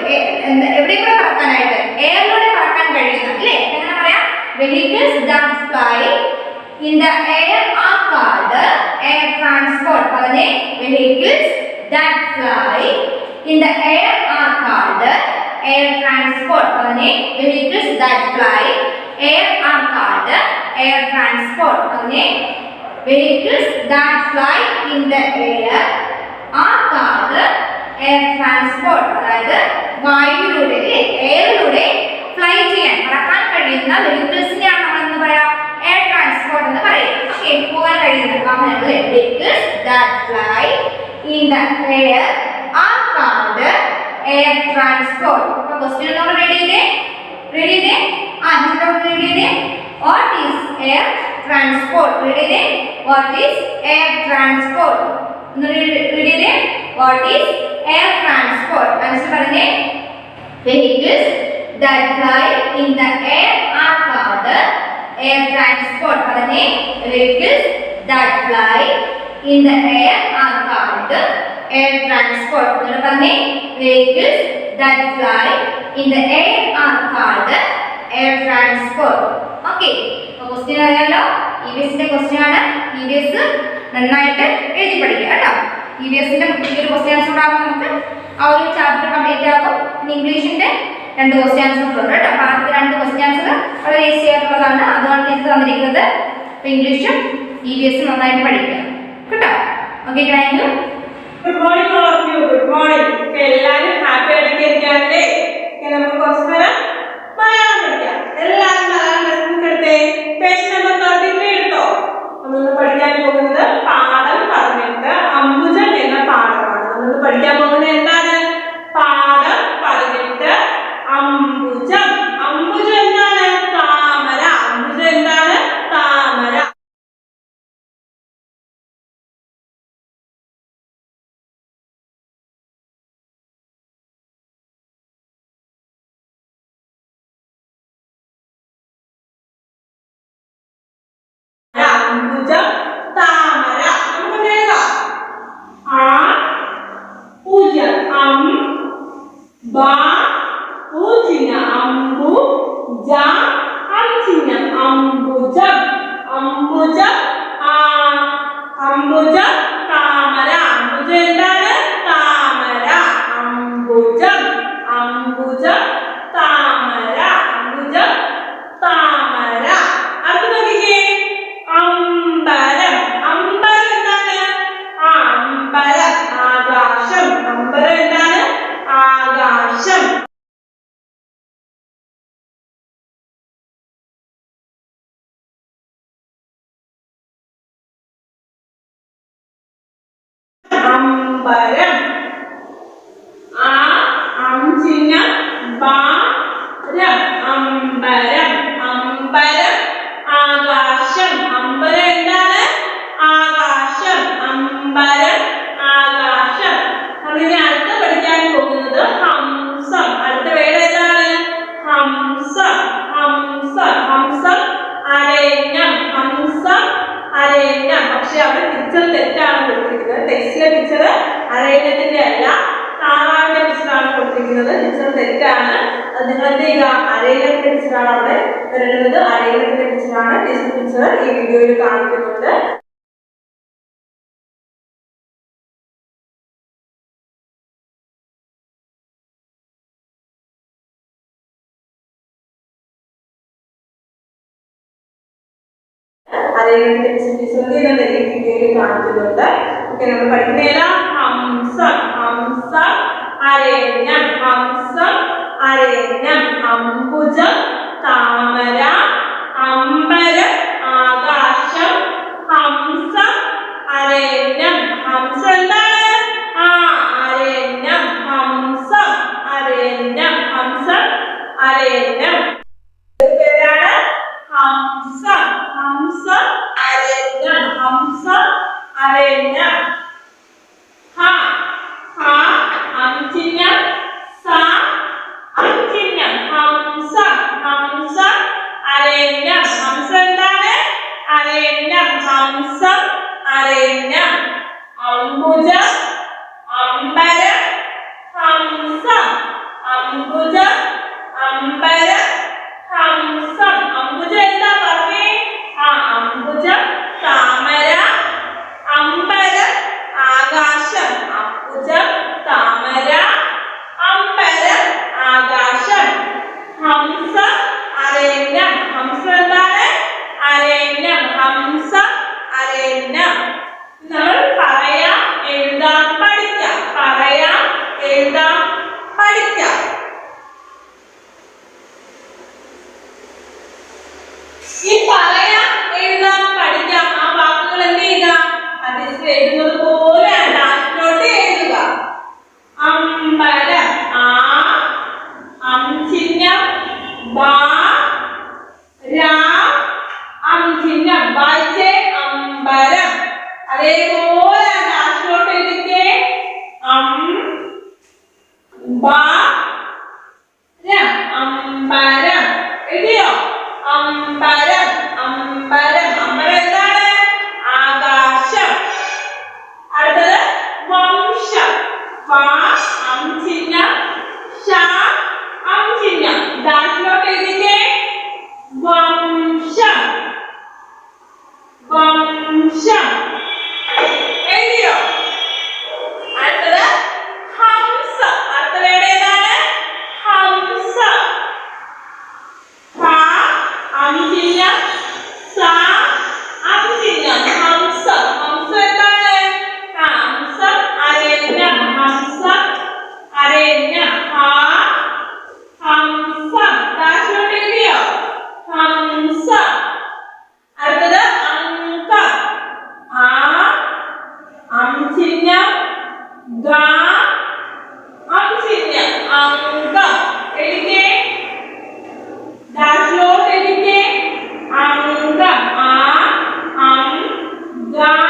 എവിടെയൊക്കെ പറക്കാനായിട്ട് എയറിലൂടെ പറക്കാൻ കഴിയുന്ന അല്ലേ എങ്ങനെ പറയാം vehicles that fly in the air are called air transport പറഞ്ഞേ vehicles that fly in the air are called air transport പറഞ്ഞേ vehicles that fly air are called air transport പറഞ്ഞേ vehicles that fly in the air are called air transport അതായത് വായുവിലൂടെ എയറിലൂടെ ഫ്ലൈ ചെയ്യാൻ പറക്കാൻ കഴിയുന്ന വെഹിക്കിൾസിനെയാണ് നമ്മൾ എന്ന് പറയാം എയർ ട്രാൻസ്പോർട്ട് എന്ന് പറയും ഓക്കെ പോകാൻ കഴിയുന്ന വാഹനങ്ങൾ vehicles that fly in the air are called air transport അപ്പോൾ ക്വസ്റ്റ്യൻ നമ്മൾ റെഡി ചെയ്തേ നമ്മൾ റെഡി ചെയ്തേ what is air transport ready ചെയ്തേ what is air transport ready ചെയ്തേ what is air transport answer പറഞ്ഞേ vehicles that fly in the air are called air transport പറഞ്ഞേ vehicles that fly in the air are called air transport നിങ്ങൾ പറഞ്ഞേ vehicles that fly in the air are called air transport okay അപ്പോൾ ക്വസ്റ്റ്യൻ അറിയാലോ ഇവിഎസിന്റെ ക്വസ്റ്റ്യൻ ആണ് ഇവിഎസ് നന്നായിട്ട് എഴുതി പഠിക്കുക കേട്ടോ ഇവിഎസിന്റെ ഒരു ക്വസ്റ്റ്യൻ ആൻസർ ആകുമ്പോൾ നമുക്ക് ആ ഒരു ചാപ്റ്റർ കംപ്ലീറ്റ് ആകും പിന്നെ ഇംഗ്ലീഷിന്റെ 2 ക്വസ്റ്റ്യൻ ആൻസർ ഉണ്ട് കേട്ടോ അപ്പോൾ ആദ്യത്തെ 2 ക്വസ്റ്റ്യൻ ആൻസർ വളരെ ഈസി ആയിട്ടുള്ളതാണ് അതുകൊണ്ട് ടീച്ചർ തന്നിരിക്കുന്നത് അപ്പോൾ ഇംഗ്ലീഷും ഇവിഎസ് നന്നായിട്ട് പഠിക്കുക കേട്ടോ okay thank you good morning all of you good morning എല്ലാവരും ഹാപ്പി ആയിട്ട് ഇരിക്കാനല്ലേ നമുക്ക് കുറച്ച് നേരം മലയാളം പഠിക്കാം എല്ലാവരും മലയാളം ലെസൺ എടുത്തേ പേജ് നമ്പർ 33 എടുത്തോ നമ്മൾ പഠിക്കാൻ പോകുന്നത് പാഠം 18 അംബുജം എന്ന പാഠമാണ് നമ്മൾ പഠിക്കാൻ പോകുന്നത് എന്താണ് പാഠം 18 അംബുജം അംബുജം എന്താണ് താമര അംബുജം എന്താണ് താമര അംബുജം താമര നമുക്ക് എഴുതാം ആ പൂജ്യം അം ബ പൂജ്യം അംബു ജ അം ചിഹ്നം അംബുജം അംബുജം അംബുജം താമര അംബുജം എന്താണ് താമര അംബുജം അംബുജം താമര അംബുജം താമര അടുത്ത നോക്കിക്കേ അമ്പരം അമ്പരം എന്താണ് അമ്പരം ആകാശം അമ്പരം എന്താണ് ആകാശം അമ്പരം അം ചിഹ്നം ബരം അമ്പരം അമ്പരം ആകാശം അമ്പരം എന്താണ് ആകാശം അമ്പരം ആകാശം നമ്മളിനി അടുത്ത് പഠിക്കാൻ പോകുന്നത് ഹംസം അടുത്ത വേർഡ് ഏതാണ് ഹംസം ഹംസം ഹംസം അരണ്യം ഹംസം അരണ്യം പക്ഷെ അവിടെ പിക്ചർ തെറ്റാണ് കൊടുത്തിരിക്കുന്നത് ടെക്സ്റ്റിലെ പിക്ചർ അരണ്യത്തിന്റെ അല്ല താറാവിന്റെ പിക്ചറാണ് കൊടുത്തിരിക്കുന്നത് പിക്ചർ തെറ്റാണ് അത് നിങ്ങൾ എന്ത് ചെയ്യുക അരണ്യത്തിന്റെ പിക്ചറാണ് അവിടെ വരുന്നത് അരണ്യത്തിന്റെ പിക്ചറാണ് ടീച്ചർ പിക്ചർ ഈ വീഡിയോയിൽ കാണിക്കുന്നുണ്ട് അരണ്യത്തിന്റെ പിക്ചർ ഈ വീഡിയോയിൽ കാണിക്കുന്നുണ്ട് ഓക്കെ നമ്മൾ പഠിക്കുന്ന ഹംസം ഹംസം അരണ്യം ഹംസം അരണ്യം അംബുജം താമര അമ്പരം ആകാശം ഹംസം അരണ്യം ഹംസം എന്താണ് അരണ്യം ഹംസം അരണ്യം ഹംസം അരണ്യം പേരാണ് ഹംസം ഹംസം അരണ്യം ഹംസം അരണ്യം ഹ ഹ അംബുജം അമ്പരം ഹംസം അംബുജം അമ്പരം ഹംസം അംബുജം എന്താ പറഞ്ഞേ അംബുജം താമര അമ്പരം ആകാശം അംബുജം താമര അമ്പരം ആകാശം ഹംസം അരണ്യം ഹംസം എന്താണ് അരണ്യം ഹംസം അരണ്യം നമ്മൾ പറയാം എഴുതാൻ പഠിക്കാം പറയാം എഴുതാൻ പഠിക്കാം ഈ പറയാം എഴുതാൻ പഠിക്കാം ആ വാക്കുകൾ എന്ത് ചെയ്യുക അതിൽ എഴുതുന്നത് പോലെ ഡാഷിലോട്ട് എഴുതുക അമ്പരം ചിഹ്നം ബാ രാ ചിഹ്നം വായിച്ചേ അമ്പരം അതേപോലെ ഡാഷിലോട്ട് എഴുതിക്കേ അമ്പരം എഴുതിയോ അമ്പരം അമ്പരം അമ്പരം എന്താണ് ആകാശം അടുത്തത് വംശം ചിഹ്നം ചിഹ്നം ഡാഷിലോട്ട് എഴുതിക്കേ വംശം വംശം എഴുതിയോ അടുത്തത് ഹംസ അടുത്ത വേർഡ് ഏതാണ് ഹംസ ചിഹ്നം ചിഹ്നം ഹംസ ഹംസ എന്താണ് ഹംസം അരണ്യം ഹംസം അരണ്യം ഹംസം ഡാഷിലോട്ട് എഴുതിയോ ഹംസം അടുത്തത് അങ്കം ചിഹ്നം ചിഹ്നം അങ്കം എഴുതിക്കേ ഡാഷിലോട്ട് എഴുതിക്കേ അങ്കം അങ്കം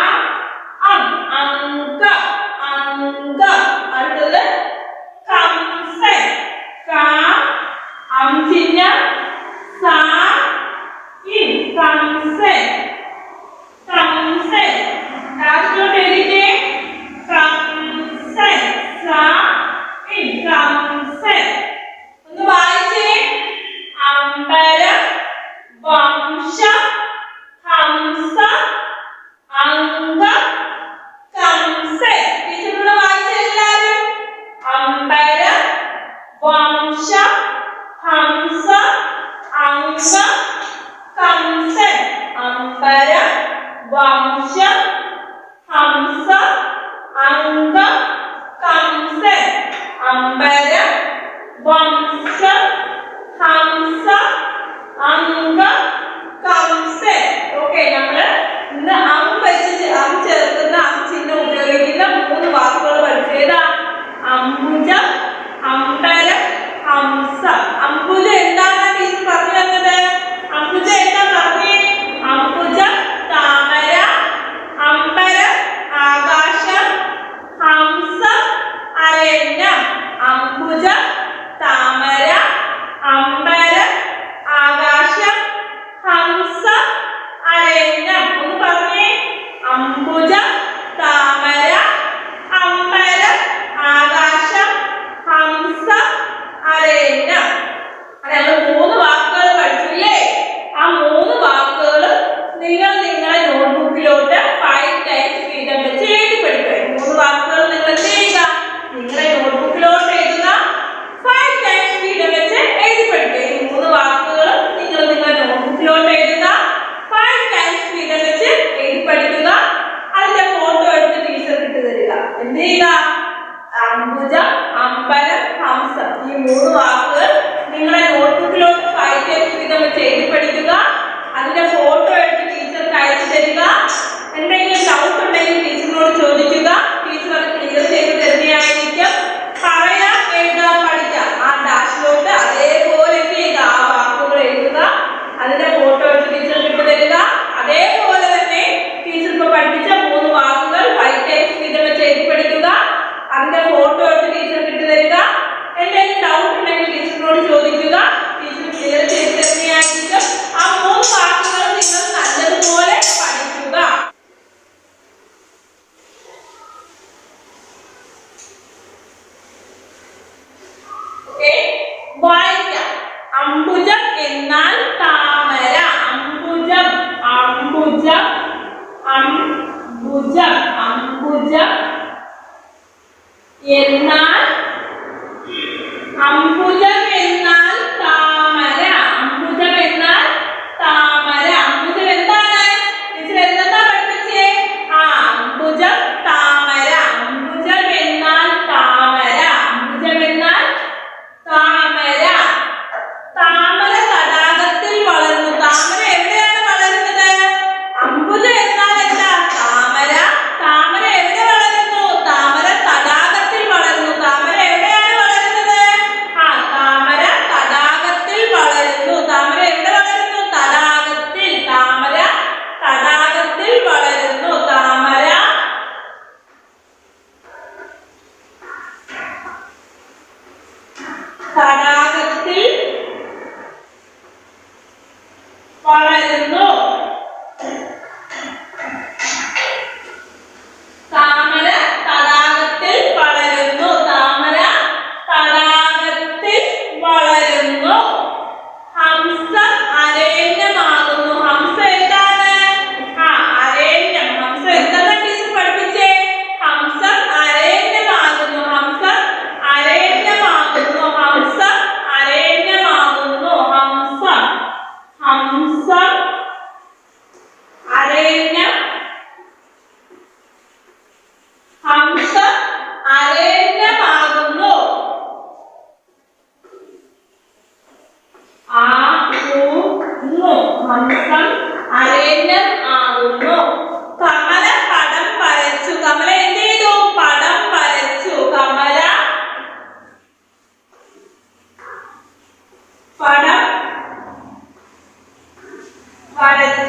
അങ്കം അടുത്തത് കംസൻ ചിഹ്നം കംസൻ കംസൻ ഡാഷിലോട്ട് എഴുതിക്കേ കംസൻ കംസൻ ഒന്ന് വായിച്ചേ അമ്പരം വംശം ഹംസം അങ്കം കംസൻ ടീച്ചറിനോട് വായിച്ച എല്ലാവരും അമ്പരം വംശം ഹംസം അങ്കം കംസൻ അമ്പരം വംശം ഹംസം അങ്കം കംസൻ അമ്പരം വംശം ഹംസം അങ്കം കംസൻ ഓക്കെ നമ്മള് ഇന്ന് ചേർക്കുന്ന ചിഹ്നം ഉപയോഗിക്കുന്ന 3 വാക്കുകൾ പഠിച്ചേതാ അംബുജം അമ്പരം ഹംസം അംബുജം എന്താണ് ടീച്ചർ പറഞ്ഞു തന്നത് അംബുജം എന്താ പറഞ്ഞേ അംബുജം താമര അമ്പരം ആകാശം ഹംസം അരണ്യം അംബുജം താമര അമ്പരം ആകാശം ഹംസം അരണ്യം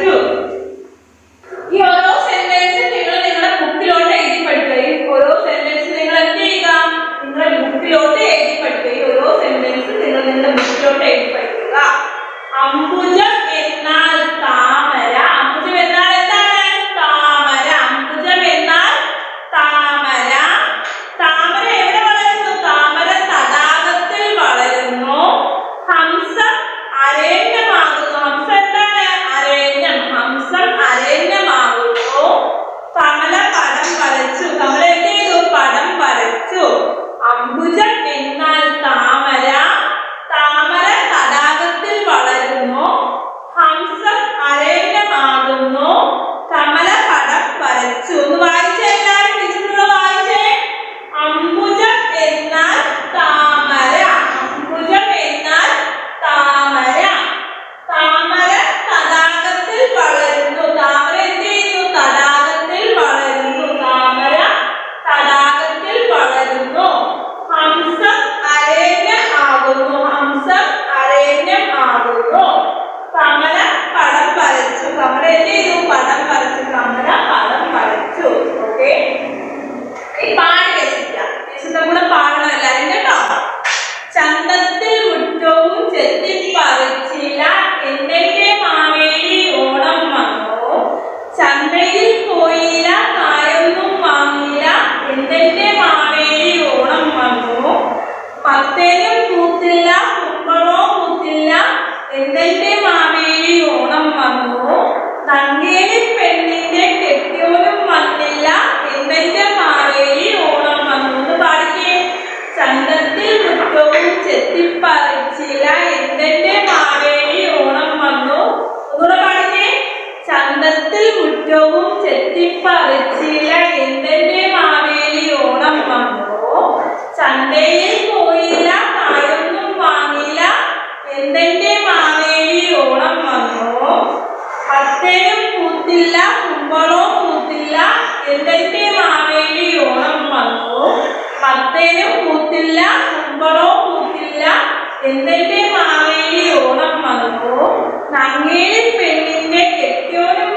വരച്ചു. ഈ ഓരോ സെന്റൻസ് നിങ്ങൾ നിങ്ങളുടെ ബുക്കിലോട്ട് എഴുതി പഠിക്കുക. ഈ ഓരോ സെന്റൻസ് നിങ്ങൾ എന്ത് ചെയ്യുക? നിങ്ങളുടെ ബുക്കിലോട്ട് എഴുതി പഠിക്കുക. ഈ ഓരോ സെന്റൻസ് നിങ്ങൾ നിങ്ങളുടെ ബുക്കിലോട്ട് എഴുതി പഠിക്കുക. അംബുജം എന്നാൽ താമര. അംബുജം എന്നാൽ എന്താണ്? താമര. അംബുജം എന്നാൽ താമര. താമര എവിടെ വളരുന്നു? താമര തടാകത്തിൽ വളരുന്നു. ഹംസം അരണ്യമാകുന്നു. ഹംസം എന്താണ്? അരണ്യം. ഹംസം അരണ്യമാകുന്നു. കമല പടം വരച്ചു. കമല എന്ത് ചെയ്തു? പടം വരച്ചു. അംബുജം എന്നാൽ താമര. താമര തടാകത്തിൽ വളരുന്നു. ഹംസം അരണ്യമാകുന്നു. കമല പടം വരച്ചു. ഒന്ന് വായിച്ചേ എല്ലാവരും. ടീച്ചറിനോട് വായിച്ചേ. അംബുജം എന്നാൽ താമര. അംബുജം എന്നാൽ താമര. താമര തടാകത്തിൽ വളരുന്നു. താമര എന്ത് ചെയ്യുന്നു? തടാകത്തിൽ വളരുന്നു. താമര തടാകത്തിൽ വളരുന്നു. ഹംസം അരണ്യം ആകുന്നു. ഹംസം അരണ്യം ആകുന്നു. കമല പടം വരച്ചു. കമല എന്ത് ചെയ്തു? പടം വരച്ചു. കമല പടം വരച്ചു. ഓക്കെ, ഈ പാടി രസിക്കാം. രസിന്റെ കൂടെ പാടണം എല്ലാവരും കേട്ടോ. ചന്തത്തിൽ മുറ്റവും ചെത്തിപ്പറിച്ചില്ല, എന്നെന്റെ മാവേലി ഓണം വന്നു. ചന്തയിൽ പോയില്ല, കായൊന്നും വാങ്ങില്ല, എന്നെന്റെ മാവേലി ഓണം വന്നു. മത്തേനും പൂത്തില്ല, കുമ്പളോ പൂത്തില്ല, എന്നെന്റെ മാവേലി ഓണം വന്നു. നങ്ങേലി പെണ്ണിന്റെ കെട്ടിയോനും വന്നില്ല, എന്നെന്റെ മാവേലി ഓണം വന്നു. എന്ന് പാടിക്കേ. ചന്തത്തിൽ മുറ്റവും ചെത്തിപ്പറിച്ചില്ല, എന്നെന്റെ മാവേലി ഓണം വന്നു. ഒന്നുകൂടെ പാടിക്കേ. ചന്തത്തിൽ മുറ്റവും ചെത്തിപ്പറിച്ചില്ല, എന്നെന്റെ മാവേലി ഓണം വന്നു. ചന്തയിൽ പോയില്ല, കായൊന്നും വാങ്ങില്ല, എന്നെന്റെ മാവേലി ഓണം വന്നു. മത്തേനും പൂത്തില്ല, കുമ്പളോ പൂത്തില്ല, എന്നെന്റെ മാവേലി ഓണം വന്നു. മത്തേനും പൂത്തില്ല, കുമ്പളോ പൂത്തില്ല, എന്നെന്റെ മാവേലി ഓണം വന്നു. നങ്ങേലി പെണ്ണിന്റെ കെട്ടിയോനും